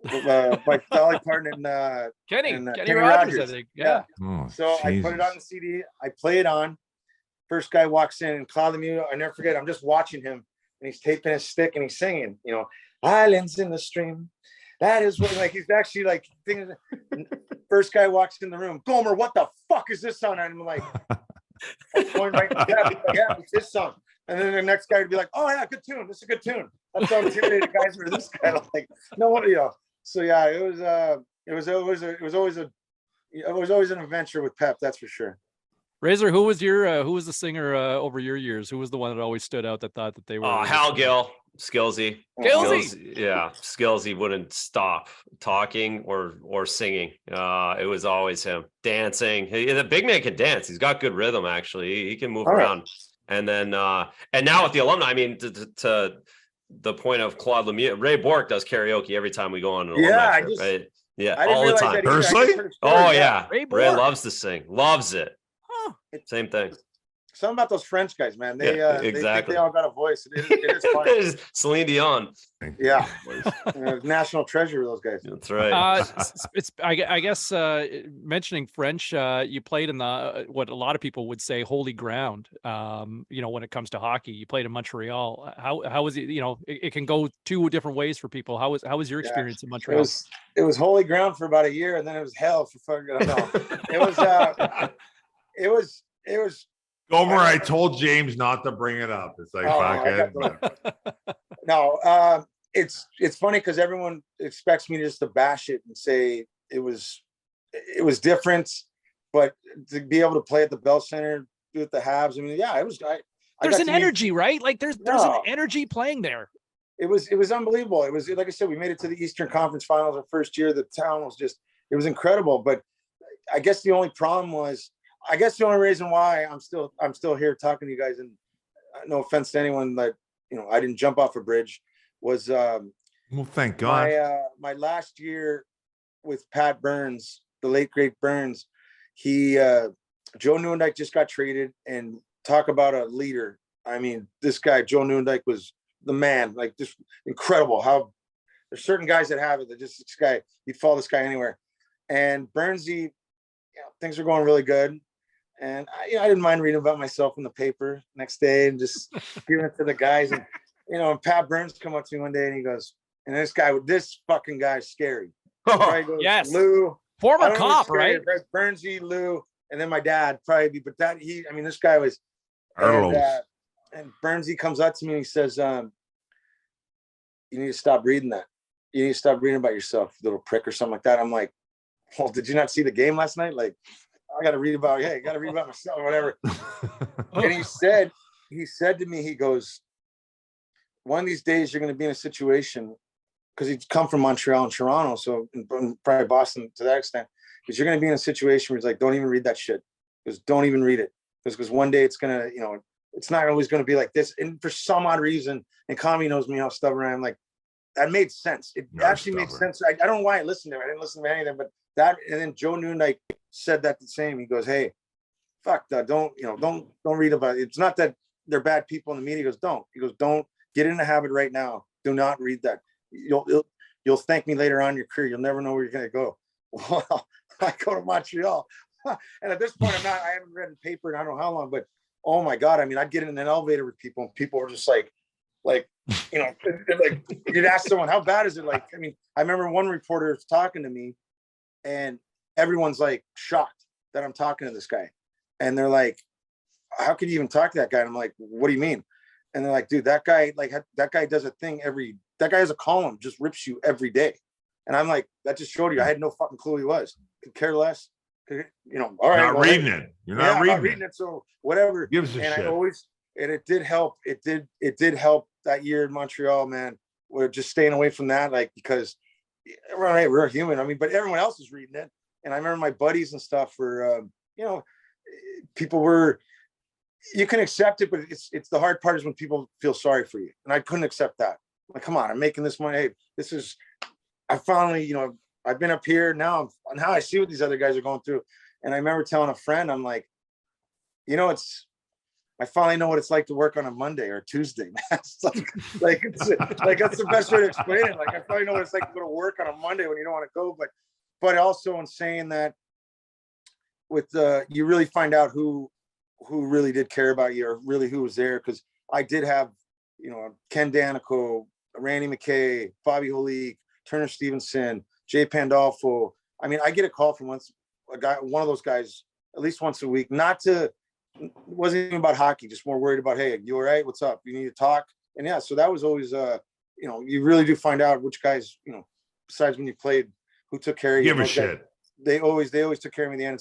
by Dolly Parton and
Kenny Rogers, I think. Yeah.
Oh,
so I put it on the CD. I play it on. First guy walks in, and Claude Lemieux, I never forget, I'm just watching him and he's taping his stick and he's singing, Islands in the Stream. That is what, he's actually thinking. First guy walks in the room, Gomer, what the fuck is this song? And I'm like, going right, yeah, it's this song. And then the next guy would be like, oh yeah, good tune. This is a good tune. That's how intimidated guys were. This guy, no one, So yeah, it was always an adventure with Pep. That's for sure.
Razor, who was the singer over your years? Who was the one that always stood out that thought that they were?
Oh, Hal Gill, Skillsy. Yeah, Skillsy wouldn't stop talking or singing. It was always him dancing. The big man can dance. He's got good rhythm. Actually, he can move around. Right. And then and now with the alumni, I mean, to the point of Claude Lemieux, Ray Bork does karaoke every time we go on an alumni trip, right? Yeah, all the time.
Personally?
Oh yeah, Ray loves to sing, loves it. Same thing.
Something about those French guys, man. They
exactly.
They think they all got a voice. It is fun.
Celine Dion.
Yeah. National treasure, those guys.
That's right.
I guess mentioning French, you played in the what a lot of people would say holy ground. When it comes to hockey, you played in Montreal. How was it? It can go two different ways for people. How was your experience in Montreal?
It was holy ground for about a year, and then it was hell for fucking. It was.
Gomer, I told James not to bring it up. It's like,
no, it's funny because everyone expects me just to bash it and say it was different, but to be able to play at the Bell Center, do it at the Habs. I mean, yeah, it was.
There's an energy, right? There's an energy playing there.
It was unbelievable. It was, like I said, we made it to the Eastern Conference Finals our first year. The town was it was incredible. But I guess the only problem was. I guess the only reason why I'm still here talking to you guys, and no offense to anyone that I didn't jump off a bridge, was
well, thank God.
My last year with Pat Burns, the late great Burns, Joe Nieuwendyk just got traded, and talk about a leader. I mean, this guy Joe Nieuwendyk was the man, just incredible. How there's certain guys that have it that just this guy, you'd follow this guy anywhere, and Burnsy, things are going really good. And I didn't mind reading about myself in the paper next day and just giving it to the guys. And and Pat Burns come up to me one day and he goes, and this fucking guy's scary. Goes,
yes,
Lou,
former cop, right?
Burnsy, Lou, and then my dad probably. But this guy was. And Burnsy comes up to me and he says, "You need to stop reading that. You need to stop reading about yourself, little prick," or something like that. I'm like, well, did you not see the game last night? I got to read about, got to read about myself or whatever. And he said to me, he goes, one of these days you're going to be in a situation, because he'd come from Montreal and Toronto, so and probably Boston to that extent, because you're going to be in a situation where he's like, don't even read that shit. Because don't even read it. Because one day it's going to, it's not always going to be like this. And for some odd reason, and Commie knows me how stubborn I am, that made sense. It actually made sense. I don't know why I listened to it. I didn't listen to anything, but that, and then Joe Nieuwendyk said that the same. He goes, hey, fuck that. Don't read about it. It's not that they're bad people in the media. He goes, don't get in the habit right now. Do not read that. You'll thank me later on in your career. You'll never know where you're going to go. Well, I go to Montreal. And at this point, I haven't read the paper in I don't know how long, but oh my God. I mean, I'd get in an elevator with people and people were just you'd ask someone, how bad is it? I remember one reporter was talking to me and everyone's like shocked that I'm talking to this guy. And they're like, how can you even talk to that guy? And I'm like, what do you mean? And they're like, dude, that guy does a thing that guy has a column, just rips you every day. And I'm like, that just showed you I had no fucking clue who he was. Could care less. All right.
Not reading it. You're not reading it.
So whatever.
Gives a shit.
It did help. It did help that year in Montreal, man. We're just staying away from that, like, because we're human. I mean, but everyone else is reading it. And I remember my buddies and stuff were, people were, you can accept it, but it's the hard part is when people feel sorry for you. And I couldn't accept that. Like, come on, I'm making this money. Hey, I finally, I've been up here now. Now I see what these other guys are going through. And I remember telling a friend, I'm like, I finally know what it's like to work on a Monday or Tuesday. It's like that's the best way to explain it. Like, I finally know what it's like to go to work on a Monday when you don't want to go. But also in saying that, you really find out who really did care about you, or really who was there. Because I did have, Ken Danico, Randy McKay, Bobby Holik, Turner Stevenson, Jay Pandolfo. I mean, I get a call from one of those guys at least once a week. Wasn't even about hockey, just more worried about, hey, you all right? What's up? You need to talk? And yeah, so that was always, you really do find out which guys, besides when you played, who took care of you.
Give a shit.
Guys, they always took care of me at the end.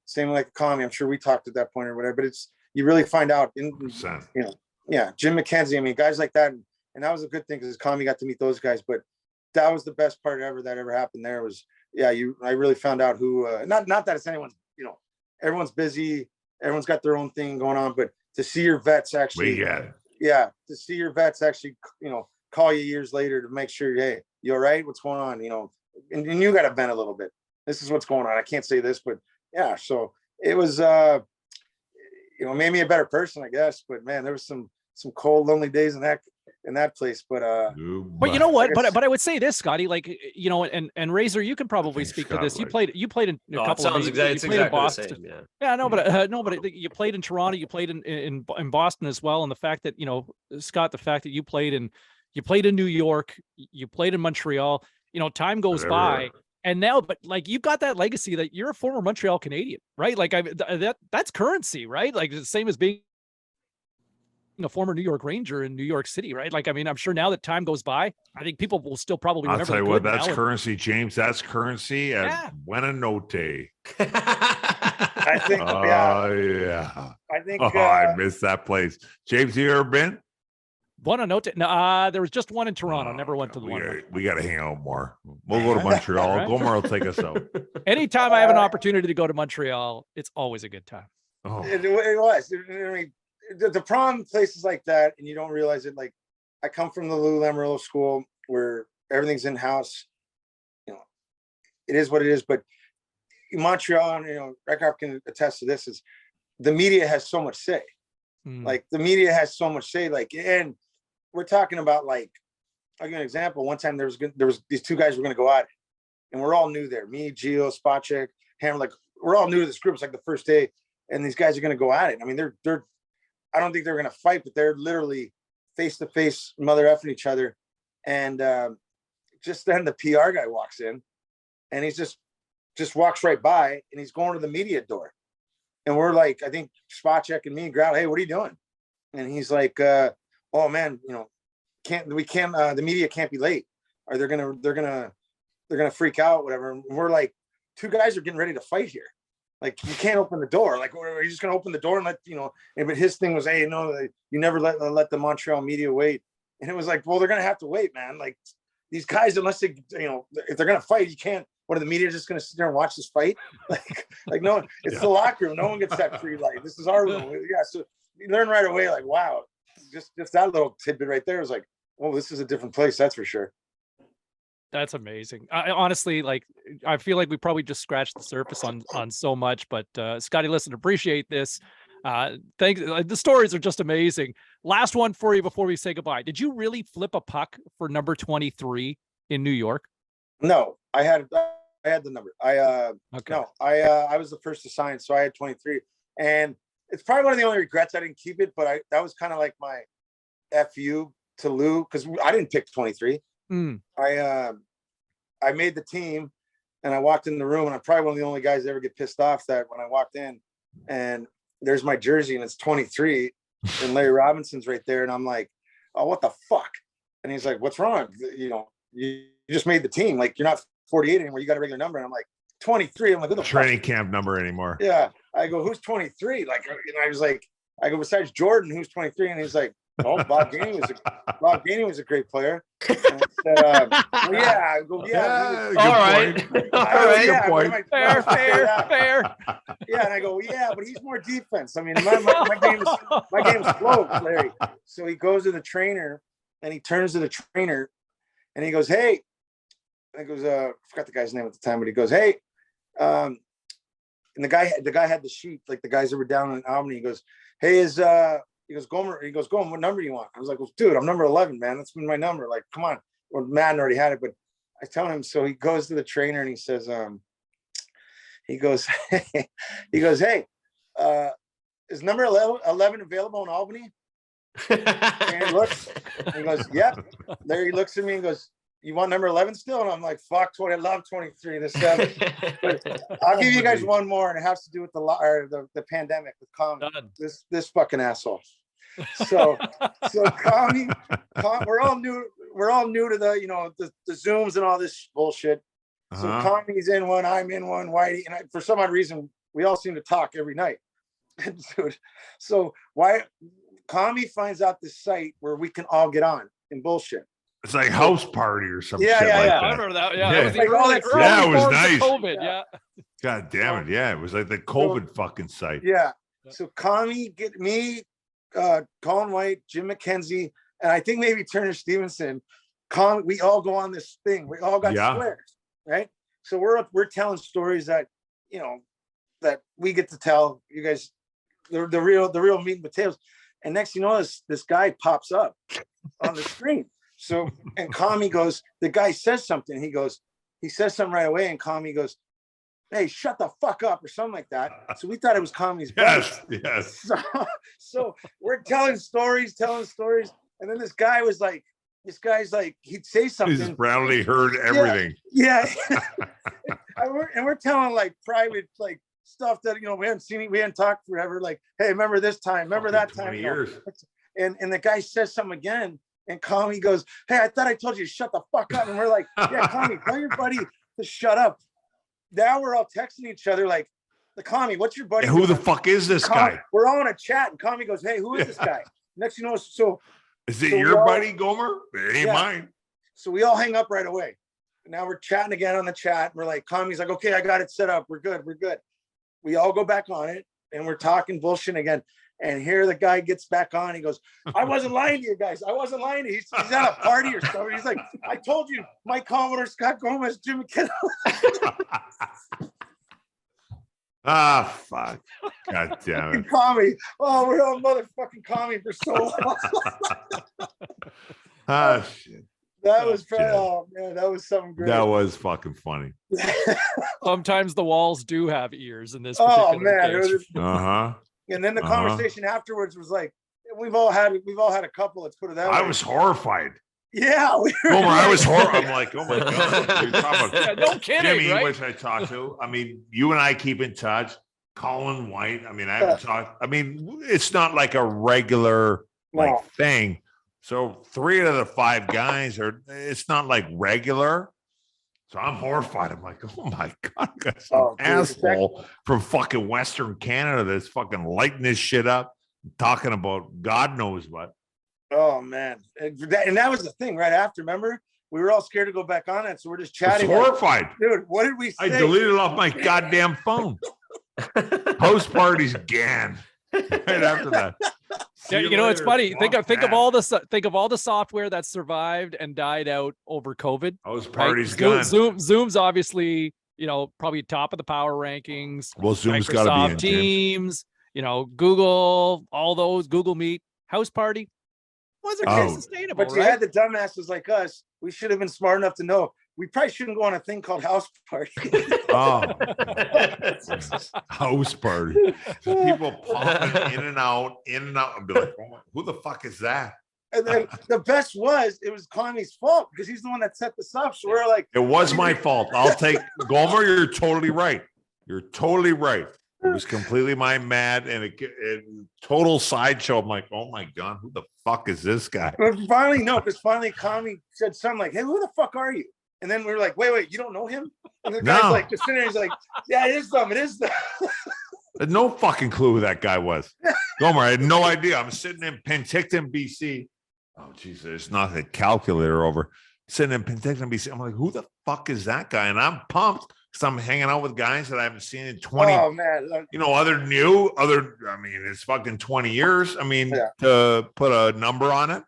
Same like Commie. I'm sure we talked at that point or whatever, but you really find out yeah, Jim McKenzie. I mean, guys like that. And that was a good thing because Commie got to meet those guys, but that was the best part that ever happened there was, I really found out who, not that it's anyone's, everyone's busy. Everyone's got their own thing going on, but to see your vets actually, to see your vets actually, call you years later to make sure, hey, you all right? What's going on? And you got to vent a little bit. This is what's going on. I can't say this, but yeah. So it was, made me a better person, I guess. But man, there was some cold, lonely days in that place. But
you know what? But I would say this, Scotty, like, and Razor, you can probably speak to this. You played in a couple of
sounds exactly the same.
But you played in Toronto, you played in Boston as well, and the fact that Scott, the fact that you played in New York, you played in Montreal. Time goes by, and now, but like you've got that legacy that you're a former Montreal Canadian, right? Like that's currency, right? Like the same as being a former New York Ranger in New York City, right? Like, I mean, I'm sure now that time goes by, I think people will still probably remember.
I'll tell you what, that's currency, James. That's currency at Buenanote.
I think,
yeah.
I think
I miss that place. James, you ever been?
Buenanote? No, there was just one in Toronto. Never went to the one.
We got to hang out more. We'll go to Montreal. Right? Gomar will take us out.
Anytime I have an opportunity to go to Montreal, it's always a good time.
Oh.
It was. I mean, the problem places like that, and you don't realize it. Like, I come from the Lou Lamoriello school where everything's in house. It is what it is. But in Montreal, and Raycroft can attest to this, is the media has so much say. Like, the media has so much say. Like, and we're talking about, like, I'll give you an example. One time there was these two guys were going to go at it, and we're all new there. Me, Gio, Spacek, Hammer. Like, we're all new to this group. It's like the first day, and these guys are going to go at it. I mean, they're I don't think they're going to fight, but they're literally face to face, mother effing each other. And just then the PR guy walks in, and he's just walks right by, and he's going to the media door. And we're like, I think Spacek and me and Grout, hey, what are you doing? And he's like, oh man, the media can't be late, or they're gonna freak out, whatever. And we're like, two guys are getting ready to fight here. Like, you can't open the door. Like, are you just going to open the door and let, but his thing was, hey, no, you never let the Montreal media wait. And it was like, well, they're going to have to wait, man. Like, these guys, unless they, if they're going to fight, you can't, what are the media just going to sit there and watch this fight? Like no, it's the locker room. No one gets that free light. This is our room. Yeah. So you learn right away, like, wow, just that little tidbit right there is like, oh, this is a different place. That's for sure.
That's amazing. I honestly, like, I feel like we probably just scratched the surface on so much, but Scotty, listen, appreciate this. The stories are just amazing. Last one for you before we say goodbye. Did you really flip a puck for number 23 in New York?
No, I had the number. I was the first to sign, so I had 23. And it's probably one of the only regrets I didn't keep it, but that was kind of like my FU to Lou, because I didn't pick 23. I made the team, and I walked in the room, and I'm probably one of the only guys that ever get pissed off that when I walked in, and there's my jersey, and it's 23, and Larry Robinson's right there, and I'm like, oh, what the fuck? And he's like, what's wrong? You know, you just made the team. Like, you're not 48 anymore. You got a regular number. And I'm like, 23. I'm like, who the
training
fuck?
Camp number anymore.
Yeah. I go, who's 23? Like, and I was like, I go, besides Jordan, who's 23? And he's like, oh, Bob Gainey was a great player. And I said, well, yeah. I go, yeah.
All right. All right.
Yeah,
point.
Fair.
Yeah, and I go, yeah, but he's more defense. I mean, my game's close, Larry. So he goes to the trainer, and he turns to the trainer, and he goes, hey. I goes, I forgot the guy's name at the time, but he goes, hey. And the guy had the sheet, like the guys that were down in Albany. He goes, hey, he goes, Gomer. He goes, Gomer, what number do you want? I was like, well, dude, I'm number 11, man. That's been my number. Like, come on. Well, Madden already had it, but I tell him. So he goes to the trainer and he says, he goes, hey, is number 11 available in Albany? And he looks, and he goes, yep. Larry looks at me and goes, you want number 11 still? And I'm like, fuck, I love 23, the 7. But I'll give you guys one more, and it has to do with the pandemic with Commie. This fucking asshole. So Commie, we're all new to the Zooms and all this bullshit. So Commie's in one, I'm in one, Whitey, and for some odd reason, we all seem to talk every night. Dude, so why Commie finds out this site where we can all get on and bullshit.
It's like house party or something.
Yeah.
That.
I remember that. Yeah,
yeah.
It was the early
it was
forms of
nice.
COVID. Yeah.
God damn it. Yeah, it was like the COVID fucking site.
Yeah. So Commie, get me, Colin White, Jim McKenzie, and I think maybe Turner Stevenson. We all go on this thing. We all got squares, right? So we're telling stories that that we get to tell you guys, the real meat and potatoes. And next you know, this guy pops up on the screen. So, and Commie goes, the guy says something. He says something right away, and Commie goes, hey, shut the fuck up, or something like that. So we thought it was Commie's brother.
Yes.
So we're telling stories. And then this guy's like, he'd say something.
He's proudly heard everything.
Yeah. and we're telling like private, like stuff that, we haven't seen, we hadn't talked forever. Like, hey, remember this time, remember that time.
20 years.
And the guy says something again. And Commie goes, hey, I thought I told you to shut the fuck up. And we're like, yeah, Commie, tell your buddy to shut up. Now we're all texting each other like, the Commie, what's your buddy?
Hey, who the fuck is this guy?
We're all in a chat, and Commie goes, hey, who is this guy? Next you know,
is it your buddy, Gomer? It ain't mine.
So we all hang up right away. Now we're chatting again on the chat. We're like, Commie's like, okay, I got it set up. We're good. We all go back on it, and we're talking bullshit again. And here the guy gets back on. He goes, I wasn't lying to you guys. I wasn't lying to you. He's at a party or something. He's like, I told you, my Commodore, Scott Gomez, Jim McKenna.
Fuck. God damn it.
Commie. Oh, we're on motherfucking Commie for so long.
Shit.
That was oh man, that was something great.
That was fucking funny.
Sometimes the walls do have ears in this.
Oh man.
Case.
And then the conversation afterwards was like, we've all had a couple. Let's put it that way.
I was horrified.
Yeah.
Homer, I was horrified. I'm like, oh my God.
No kidding,
Jimmy,
right?
which I talked to. I mean, you and I keep in touch. Colin White. I mean, I haven't talked. I mean, it's not like a regular thing. So 3 out of the 5 guys it's not like regular. So I'm horrified. I'm like, oh my God, got some asshole from fucking Western Canada that's fucking lighting this shit up, talking about God knows what.
Oh man. And that was the thing right after, remember? We were all scared to go back on it. So we're just chatting.
I was horrified.
Dude, what did we say?
I deleted it off my goddamn phone. Host parties again. Right after that.
Yeah, it's funny. Think of all the software that survived and died out over COVID.
Host parties
gone. Zoom's obviously, probably top of the power rankings.
Well, Zoom's got to be in
Teams, Google, all those, Google Meet, House Party. Wasn't sustainable,
but you had the dumbasses like us. We should have been smart enough to know we probably shouldn't go on a thing called House Party.
House Party. Just people popping in and out. I'd be like, who the fuck is that?
And then the best was it was Commie's fault because he's the one that set this up. So we're like,
It was my fault. I'll take Gomer. You're totally right. You're totally right. It was completely my mad and it total sideshow. I'm like, oh my God, who the fuck is this guy?
but finally, no, because finally Commie said something like, hey, who the fuck are you? And then we were like, wait, you don't know him? And the guy's
No.
like, just sitting there, he's like, yeah, it is them. It is them.
I had no fucking clue who that guy was. Gomer, I had no idea. I'm sitting in Penticton, BC. Oh, Jesus, there's not a calculator over. Sitting in Penticton, BC. I'm like, who the fuck is that guy? And I'm pumped because I'm hanging out with guys that I haven't seen in 20.
Oh, man.
It's fucking 20 years.
Yeah.
To put a number on it.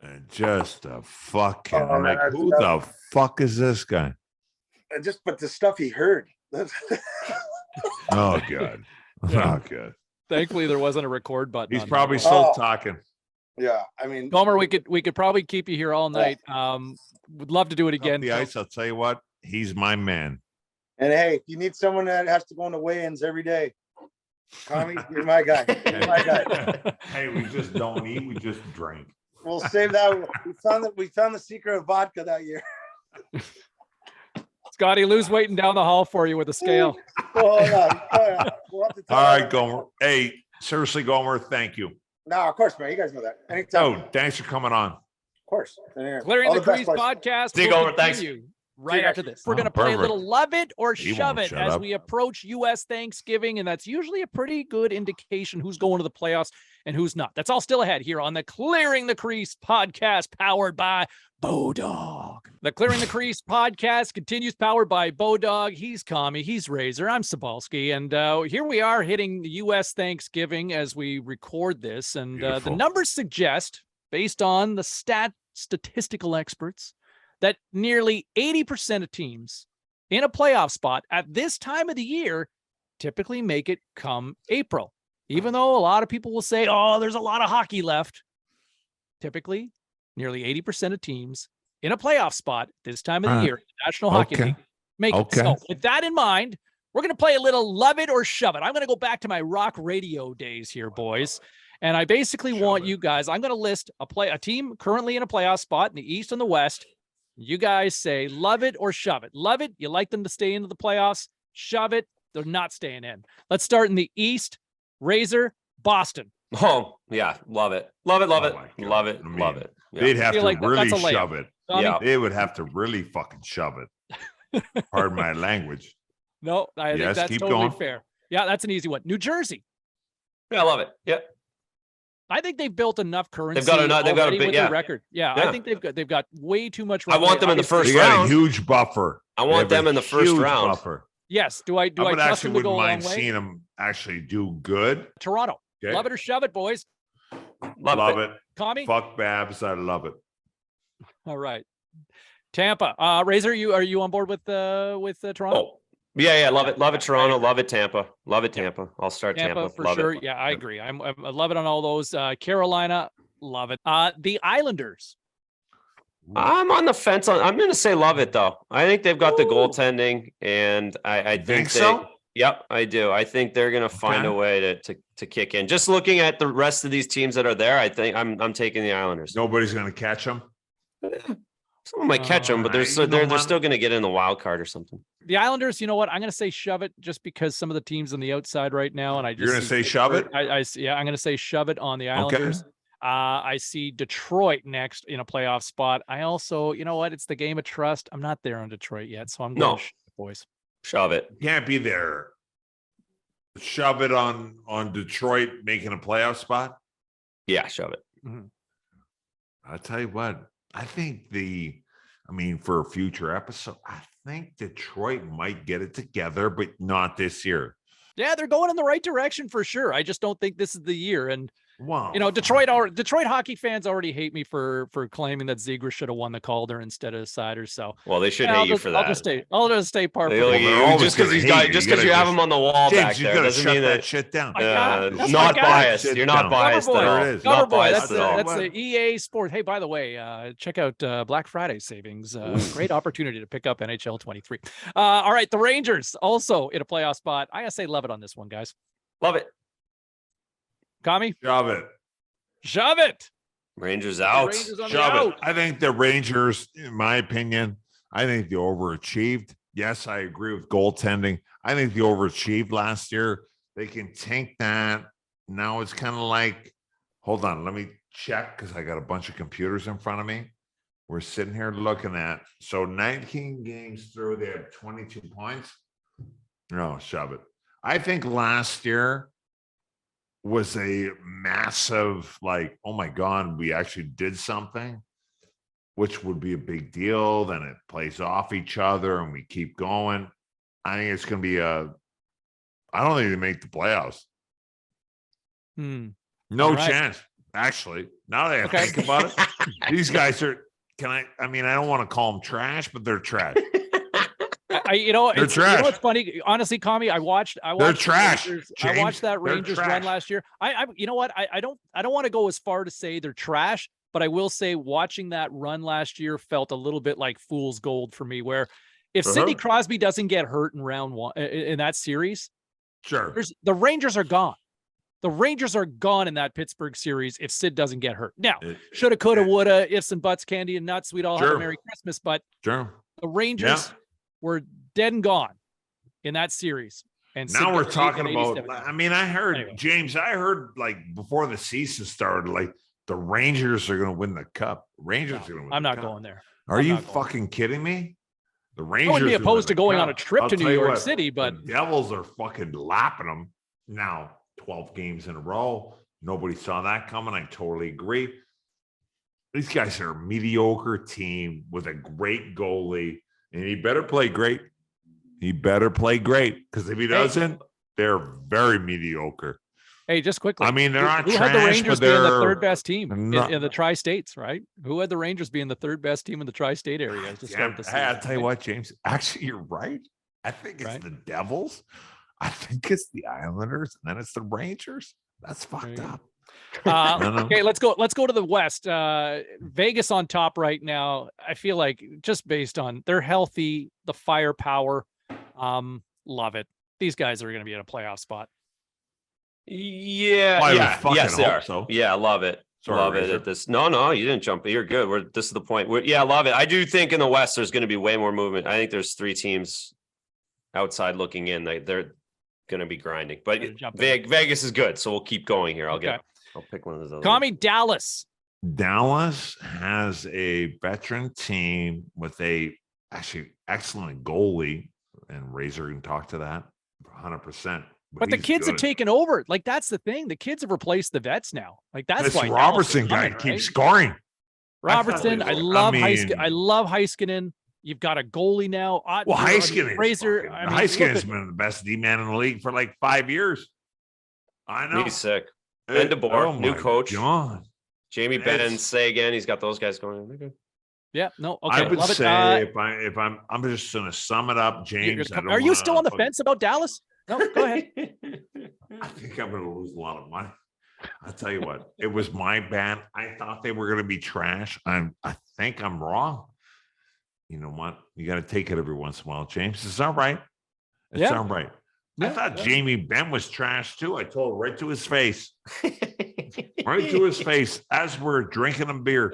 And just a fucking,
Oh,
I'm
man,
like, who the fuck is this guy?
But the stuff he heard.
Oh, God.
Yeah.
Oh, God.
Thankfully, there wasn't a record button.
He's
on
probably
that.
still talking.
Yeah, I mean,
Gomer, we could probably keep you here all night. Would love to do it
Up
again.
the ice, I'll tell you what, he's my man.
and hey, if you need someone that has to go on the weigh-ins every day, Commie, you're my guy. You're my guy.
Hey, we just don't eat, we just drink.
We'll save that. We found the secret of vodka that year.
Scotty, Lou's waiting down the hall for you with a scale.
Hold on. We'll have to
All right, Gomer. Hey, seriously, Gomer, thank you.
No, of course, man. You guys know that. Anytime.
Oh, thanks for coming on.
Of course. Yeah.
Clearing
All
the
best,
Crease
boys.
podcast.
See you,
will
Gomer. Thanks.
continue
See
Right
you
after
guys.
this, we're
Oh,
going to play a
perfect.
little Love It or
He
Shove
won't
It
shut
as
up.
we approach U.S. Thanksgiving, and that's usually a pretty good indication who's going to the playoffs and who's not. That's all still ahead here on the Clearing the Crease podcast, powered by BODOG. The Clearing the Crease podcast continues, powered by BODOG. He's Commie, he's Razor, I'm Cybulski, and here we are hitting the U.S. Thanksgiving as we record this, and the
Beautiful.
numbers suggest, based on the statistical experts, that nearly 80% of teams in a playoff spot at this time of the year typically make it come April. Even though a lot of people will say, oh, there's a lot of hockey left. Typically, nearly 80% of teams in a playoff spot this time of the year, in the National Hockey
Okay.
League, make it. So with that in mind, we're going to play a little Love It or Shove It. I'm going to go back to my rock radio days here, boys. And I basically want you guys, I'm going to list a team currently in a playoff spot in the East and the West. You guys say love it or shove it. Love it, you like them to stay into the playoffs. Shove it, they're not staying in. Let's start in the East. Razor, Boston.
Oh, yeah. Love it. Love it. Love
Oh
it.
my God.
Love it.
I mean,
Love it. Yeah.
They'd have
Feel
to
like
really
that's a layup.
shove it.
Tommy?
Yeah.
They would have to really fucking shove it. Pardon my language.
No, I think
Yes,
that's
keep
totally
going.
fair. Yeah, that's an easy one. New Jersey.
Yeah, I love it. Yeah.
I think they've built enough currency.
They've got a
already
bit,
with
yeah.
their record. Yeah,
Yeah.
I think they've got way too much.
I want them in the
Obviously-
first
They got a
round.
huge buffer.
I
They
want
have
them
a
in the first
huge
round.
Buffer.
Yes. Do I
I would
trust
actually
them to go
wouldn't
a long
mind
way?
seeing them actually do good.
Toronto.
Okay.
Love it or shove it, boys.
Love it.
Commie.
Fuck Babs. I love it.
All right. Tampa. Razor, are you on board with Toronto?
Oh, yeah. Love it. Love it, Toronto. Love it, Tampa. Love it, Tampa. I'll start Tampa.
For
Love
sure.
it.
Yeah, I agree. I love it on all those. Carolina, love it. The Islanders.
I'm on the fence on. I'm going to say love it though. I think they've got the goaltending, and I think
so?
Yep, I do. I think they're going to find a
Okay.
way to kick in. Just looking at the rest of these teams that are there, I think I'm taking the Islanders.
Nobody's going to catch them.
Someone might catch them, but
you know
they're
what?
still going to get in the wild card or something.
The Islanders, you know what? I'm going to say shove it just because some of the teams on the outside right now, and I just
You're going to say shove it?
Yeah, I'm going to say shove it on the Islanders. I see Detroit next in a playoff spot. I also, you know what? It's the game of trust. I'm not there on Detroit yet, so I'm going to shove it, boys.
Shove it.
Can't be there. Shove it on Detroit making a playoff spot.
Yeah, shove it.
I'll tell you what. I think for a future episode, I think Detroit might get it together, but not this year.
Yeah, they're going in the right direction for sure. I just don't think this is the year. And
Wow.
you know, Detroit hockey fans already hate me for claiming that Ziegler should have won the Calder instead of Sider. So
Well, they should
yeah,
hate you for that.
I'll just stay par for
They're
the
like,
they're
you-
always
just because
gonna
he's
hate
got
you.
just
You
because you
gotta
have
just-
him on the wall
James,
back
you
there
gotta
doesn't
shut
mean
that
that
shit down.
That's
not
my guy.
biased.
Sit
You're not
down.
biased
Cover
at
boy.
all.
There it is.
Cover
Not
boy,
biased
that's
at all.
that's the EA Sport. Hey, by the way, check out Black Friday savings. Great opportunity to pick up NHL 23. All right, the Rangers also in a playoff spot. I gotta say, love it on this one, guys.
Love it.
Commie,
Shove it.
shove it.
Rangers out.
Rangers on the
Shove it.
out.
I think the Rangers, in my opinion, I think they overachieved. Yes, I agree with goaltending. I think they overachieved last year. They can tank that. Now it's kind of like, hold on, let me check because I got a bunch of computers in front of me. We're sitting here looking at, so 19 games through, they have 22 points. No, shove it. I think last year was a massive, like, oh my God, we actually did something, which would be a big deal. Then it plays off each other and we keep going. I think it's going to be I don't think they make the playoffs. No
All right.
chance. Actually, now that I think about it, these guys are, I mean, I don't want to call them trash, but they're trash.
You know,
They're
it's,
trash.
you know what's funny? Honestly, Commie, I watched
They're trash.
Rangers,
James.
I watched that
They're
Rangers
trash.
run last year. You know what? I don't want to go as far to say they're trash, but I will say watching that run last year felt a little bit like fool's gold for me, where if Sidney Crosby doesn't get hurt in round one in that series,
Sure,
the Rangers are gone. The Rangers are gone in that Pittsburgh series if Sid doesn't get hurt. Now, shoulda, coulda, woulda, ifs and buts, candy and nuts. We'd all have a Merry Christmas, but the Rangers were dead and gone in that series. And
now
Sid
we're
got
talking
beat in
about,
87.
I mean, I heard,
Anyway.
James, I heard like before the season started, like the Rangers are going to win the cup. Rangers are going to win
I'm
the
not
cup.
going there.
Are
I'm
you
not going
fucking kidding me? The Rangers
I wouldn't be
are gonna
opposed to
win the
going on a
cup.
trip
I'll
to New
tell you
York
what,
City, but
the Devils are fucking lapping them now. 12 games in a row. Nobody saw that coming. I totally agree. These guys are a mediocre team with a great goalie, and he better play great. He better play great, because if he doesn't, they're very mediocre.
hey, just quickly.
I mean, they're not
who
trash,
had the Rangers
but
being the
they're
third best team in
not-
the tri-states, right? Who had the Rangers being the third best team in the tri-state area to start the season?
Hey, I'll tell you what, James. Actually, you're right. I think it's the Devils. I think it's the Islanders, and then it's the Rangers. That's fucked up.
Okay, let's go to the West. Vegas on top right now. I feel like just based on they're healthy, the firepower, love it. These guys are going to be in a playoff spot.
Yeah,
Well, I
yeah,
fucking
yes, they
hope
are.
so.
Yeah, love it.
Sorry,
love
Razor.
it at this. No, you didn't jump. You're good. This is the point. Yeah, love it. I do think in the West there's going to be way more movement. I think there's 3 teams outside looking in. They're going to be grinding, but Vegas is good, so we'll keep going here. I'll pick one of those.
Commie, Dallas.
Dallas has a veteran team with a actually excellent goalie, and Razor can talk to that 100%.
But the kids have taken over. Like, that's the thing. The kids have replaced the vets now. Like, that's
this
why
Robertson
Dallas is
guy
coming,
keeps
right?
scoring.
Robertson, I love Heiskanen. You've got a goalie now.
Well, Heiskanen,
Razor.
Heiskanen has been the best D-man in the league for like 5 years. I know.
He's sick. And DeBoer, new coach.
God.
Jamie Benn, say again. He's got those guys going. They're good.
Yeah, no, okay.
I would
love
say
it.
if I'm just going to sum it up, James.
Are you still on the fence about Dallas? No, go ahead.
I think I'm going to lose a lot of money. I'll tell you what, it was my bad. I thought they were going to be trash. I think I'm wrong. You know what? You got to take it every once in a while, James. It's all right. It's all right. I thought Jamie Benn was trash too. I told right to his face. Right to his face as we're drinking him beer.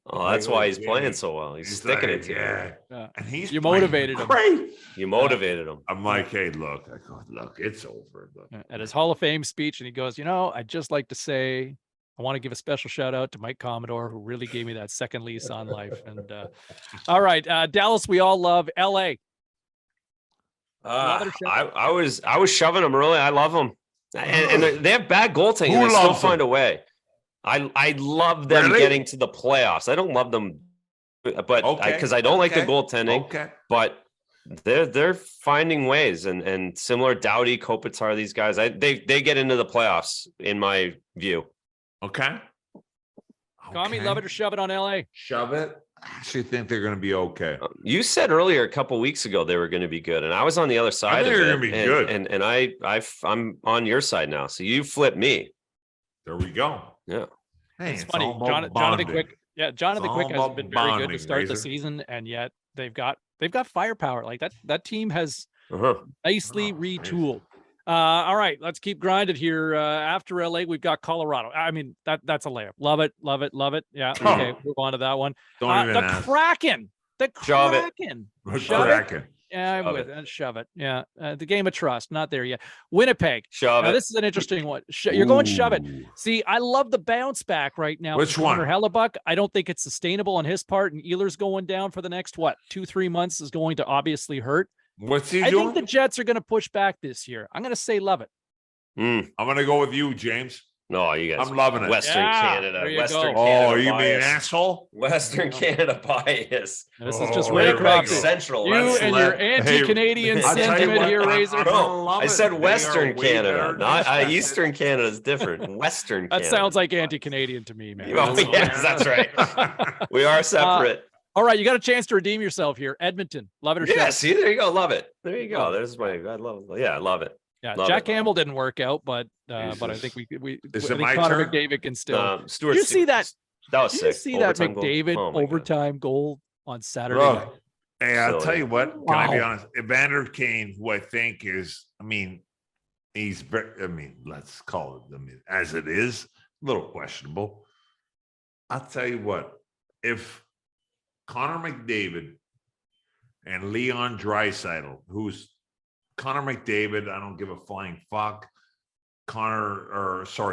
Oh, that's why he's playing so well. He's sticking it to you.
And
you motivated him.
Great.
You motivated him.
I'm like, hey, look. I go, look, it's over. Look.
At his Hall of Fame speech, and he goes, I'd just like to say, I want to give a special shout out to Mike Commodore, who really gave me that second lease on life. And all right, Dallas, we all love. LA.
I was shoving them early. I love them, and they have bad goaltending. And they still find a way. I love them getting to the playoffs. I don't love them, but because I don't like the goaltending. But they're finding ways, and similar Doughty, Kopitar, these guys, they get into the playoffs in my view.
Okay.
Commie, love it or shove it on LA.
Shove it. I actually think they're going to be okay.
You said earlier a couple weeks ago they were going to be good, and I was on the other side of it.
They're going to be good,
and I'm on your side now. So you flipped me.
There we go.
Yeah.
Hey, it's funny. Jonathan Quick. Yeah, Jonathan Quick hasn't been very good to start the season, and yet they've got firepower. Like that team has nicely retooled. All right, let's keep grinding here. After LA, we've got Colorado. I mean, that's a layup. Love it, love it, love it. Yeah. Okay, move on to that one.
Don't even
The
ask.
Kraken. The
Shove it.
Kraken.
The
Shove it.
Kraken.
Yeah, I'm
Shove
with
it.
it. Shove it. Yeah. The game of trust. Not there yet. Winnipeg.
Shove
Now,
it.
this is an interesting one. You're going shove it.
Ooh.
See, I love the bounce back right now.
Which
from Connor
one?
Hellebuck. I don't think it's sustainable on his part, and Ehlers going down for the next 2-3 months is going to obviously hurt.
What's he
I
doing?
think the Jets are going to push back this year. I'm going to say love it.
I'm going to go with you, James.
No, you guys.
I'm loving it.
Western
Yeah,
Canada.
there you
Western
go.
Canada.
Oh, you mean
bias.
asshole?
Western Canada bias.
This is just
Oh,
Raycroft.
Winnipeg
go.
Central.
You
Let's
and
let-
your anti-Canadian
Hey, I'll tell you
sentiment
what,
here,
I'm-
Razor.
I'm
No,
gonna love
I
it.
said
They are
Western
way
Canada,
better
not
than this.
Eastern Canada is different. Western
That
Canada.
sounds like anti-Canadian to me, man.
Oh, yes, that's right. We are separate.
All right, you got a chance to redeem yourself here. Edmonton, love it or
Yeah,
shut it.
see, there you go. Love it. There you go.
Love it.
There's my. I love. Yeah, I love it.
Yeah,
love
Jack
it.
Campbell didn't work out, but I
Jesus.
think we
Is
I
it
think
my
Connor
turn?
McDavid can still.
Stuart,
Did you see that?
That was
Did you
sick.
see that
Overtime goal.
McDavid
Oh my God.
overtime goal on Saturday night?
Look, hey, I'll
Silly.
tell you what. Can I be
Wow.
honest? Evander Kane, who I think is, he's very, let's call it, as it is, a little questionable. I'll tell you what, if Connor McDavid and Leon Draisaitl, who's Connor McDavid, I don't give a flying fuck.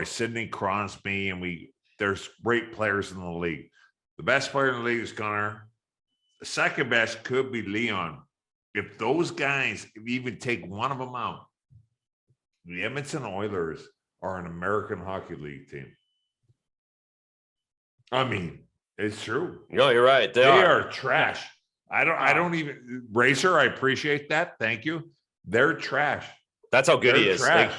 Sidney Crosby, and there's great players in the league. The best player in the league is Connor. The second best could be Leon. If those guys, if you even take one of them out, the Edmonton Oilers are an American Hockey League team. It's true.
No, you're right.
They are trash. I don't even Racer. I appreciate that. Thank you. They're trash.
That's how good he
They're
is.
trash.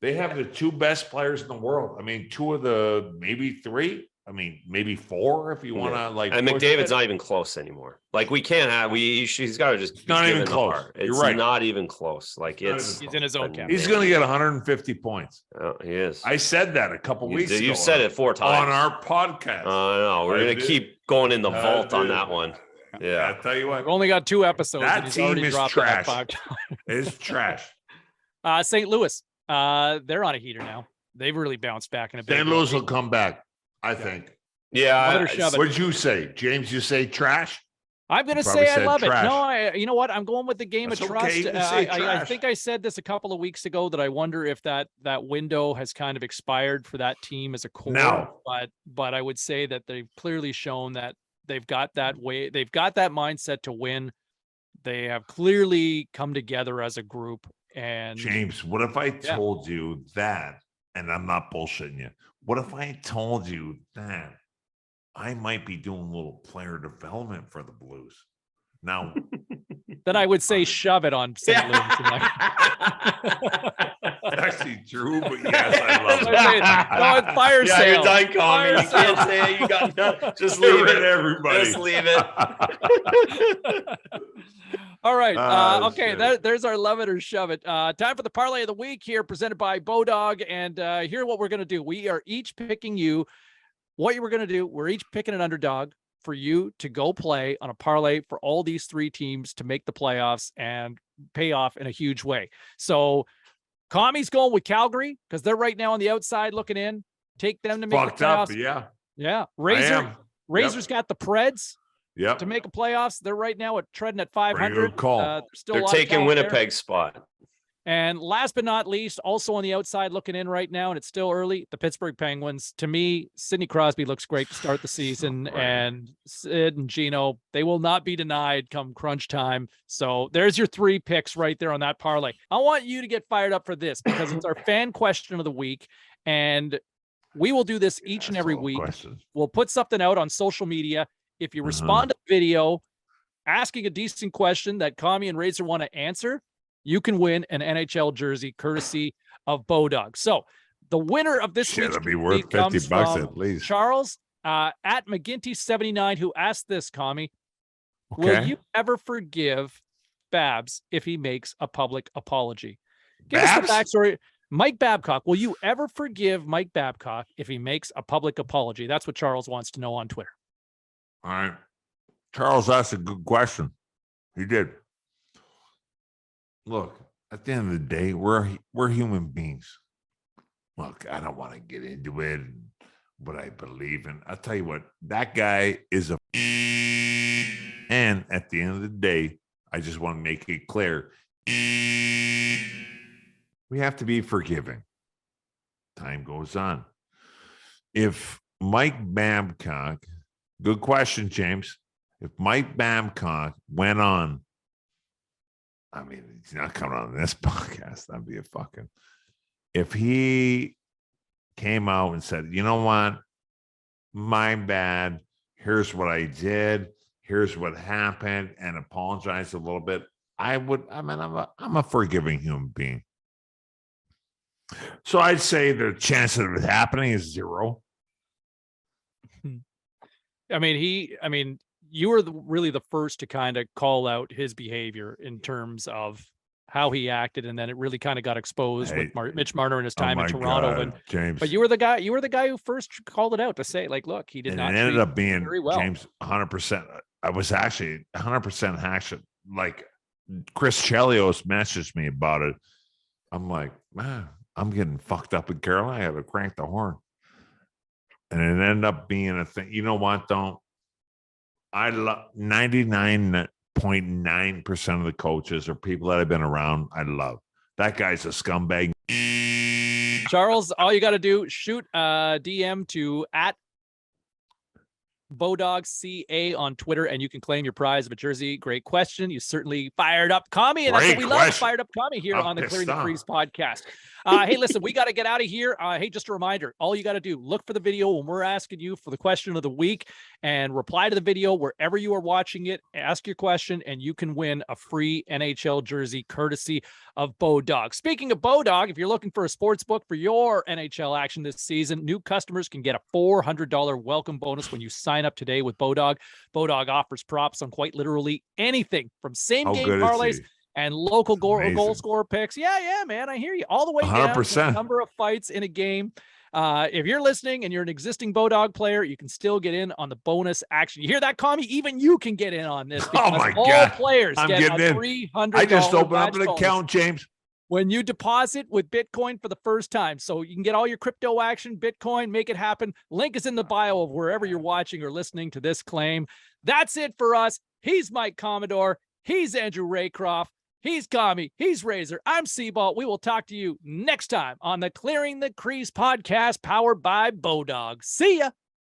They have the two best players in the world. Two of the maybe three. Maybe four if you want to
And
push
McDavid's
it.
not even close anymore. Like we can't have. He's got to just.
Not even
given the
close.
heart.
You're
It's
right.
not even close. Like
Not
it's.
He's in his own category.
He's going to get 150 points.
Oh, he is.
I said that a couple weeks ago.
You've said it 4 times
on our podcast.
No, we're
I
gonna
did.
keep going in the
I
vault on
did.
that one. Yeah.
I'll tell you what,
We've only got 2 episodes.
That
and he's
team
already
is
dropped
trash.
that 5 times.
it's trash.
St. Louis, they're on a heater now. They've really bounced back in a big
St.
way.
Louis will come back, I think.
Yeah.
Let her shove it.
What did you say, James? You say trash?
I'm going to
Probably
say I
said
love
trash.
it. No, you know what? I'm going with the game
That's
of
okay.
trust.
You can say
I
trash.
think I said this a couple of weeks ago that I wonder if that window has kind of expired for that team as a core.
No.
But I would say that they've clearly shown that they've got that way. They've got that mindset to win. They have clearly come together as a group. And
James, what if I told you that, and I'm not bullshitting you, what if I told you that I might be doing a little player development for the Blues? Now,
then I would say shove it on St. Louis.
it's actually true, but yes, I love it.
No, it's fire
Yeah,
sale.
you're done, Commie.
Fire
You can't say it. You got nothing. Just
Give
leave
it,
it.
everybody.
Just leave it.
All right.
Oh,
Okay.
shit.
There's our love it or shove it. Time for the parlay of the week here, presented by BODOG. And here's what we're going to do. We are each picking you what you were going to do. We're each picking an underdog for you to go play on a parlay for all these 3 teams to make the playoffs and pay off in a huge way. So Commie's going with Calgary because they're right now on the outside looking in. Take them to make
Fucked
the playoffs.
up, yeah.
Yeah.
I am.
Razor's got the Preds
Yep.
to make a playoffs. They're right now treading at
Pretty
500.
good call.
There's still a
They're
lot of
taking
talent there.
Winnipeg's spot.
And last but not least, also on the outside looking in right now, and it's still early, the Pittsburgh Penguins. To me, Sidney Crosby looks great to start the season,
great.
and Sid and Gino, they will not be denied come crunch time. So there's your 3 picks right there on that parlay. I want you to get fired up for this because it's our fan question of the week, and we will do this each and every week.
Questions.
We'll put something out on social media. If you respond to the video asking a decent question that Commie and Razor want to answer, you can win an NHL jersey courtesy of BODOG. So the winner of this
Shit,
week's
it'll be worth
jersey comes
$50
from
at least.
Charles at McGinty79, who asked this, Commie.
Okay.
Will you ever forgive Babs if he makes a public apology? Give us
Babs?
the backstory. Mike Babcock, will you ever forgive Mike Babcock if he makes a public apology? That's what Charles wants to know on Twitter.
All right. Charles asked a good question. He did. Look, At the end of the day, we're human beings. Look, I don't want to get into it and what I believe in. I'll tell you what, that guy is a and at the end of the day, I just want to make it clear. We have to be forgiving. Time goes on. If Mike Babcock, good question, James. If Mike Babcock went on, I mean, he's not coming on this podcast. That'd be a fucking. If he came out and said, you know what, my bad. Here's what I did. Here's what happened, and apologized a little bit. I'm a forgiving human being. So I'd say the chance of it happening is 0.
I mean, you were really the first to kind of call out his behavior in terms of how he acted, and then it really kind of got exposed with Mitch Marner and his time in Toronto.
God, James,
but you were the guy who first called it out to say, like, look, he did not.
It ended up being
very well.
James 100%. I was actually 100% action. Like Chris Chelios messaged me about it. I'm like, man, I'm getting fucked up in Carolina. I got to crank the horn. And it ended up being a thing. You know what, though? I love 99.9% of the coaches or people that I've been around. I love that guy's a scumbag.
Charles, all you got to do, shoot a DM to @BODOG.CA on Twitter, and you can claim your prize of a jersey. Great question. You certainly fired up Commie, and that's what we love, fired up Commie here on the Clearing the Crease podcast. Hey, listen, we got to get out of here. Hey, just a reminder, all you got to do, look for the video when we're asking you for the question of the week and reply to the video wherever you are watching it. Ask your question, and you can win a free NHL jersey courtesy of BODOG. Speaking of BODOG, if you're looking for a sports book for your NHL action this season, new customers can get a $400 welcome bonus when you sign up today with BODOG. BODOG offers props on quite literally anything from same-game parlays and local goal scorer picks. Yeah, man, I hear you. All the way down to the number of fights in a game. If you're listening and you're an existing BODOG player, you can still get in on the bonus action. You hear that, Commie? Even you can get in on this.
Oh my
all
God.
Players
I'm
get
getting
a
in.
$300
I just opened up an
bonus
account, James.
when you deposit with Bitcoin for the first time. So you can get all your crypto action, Bitcoin, make it happen. Link is in the bio of wherever you're watching or listening to this claim. That's it for us. He's Mike Commodore. He's Andrew Raycroft. He's Commie. He's Razor. I'm Seaball. We will talk to you next time on the Clearing the Crease podcast powered by BODOG. See ya.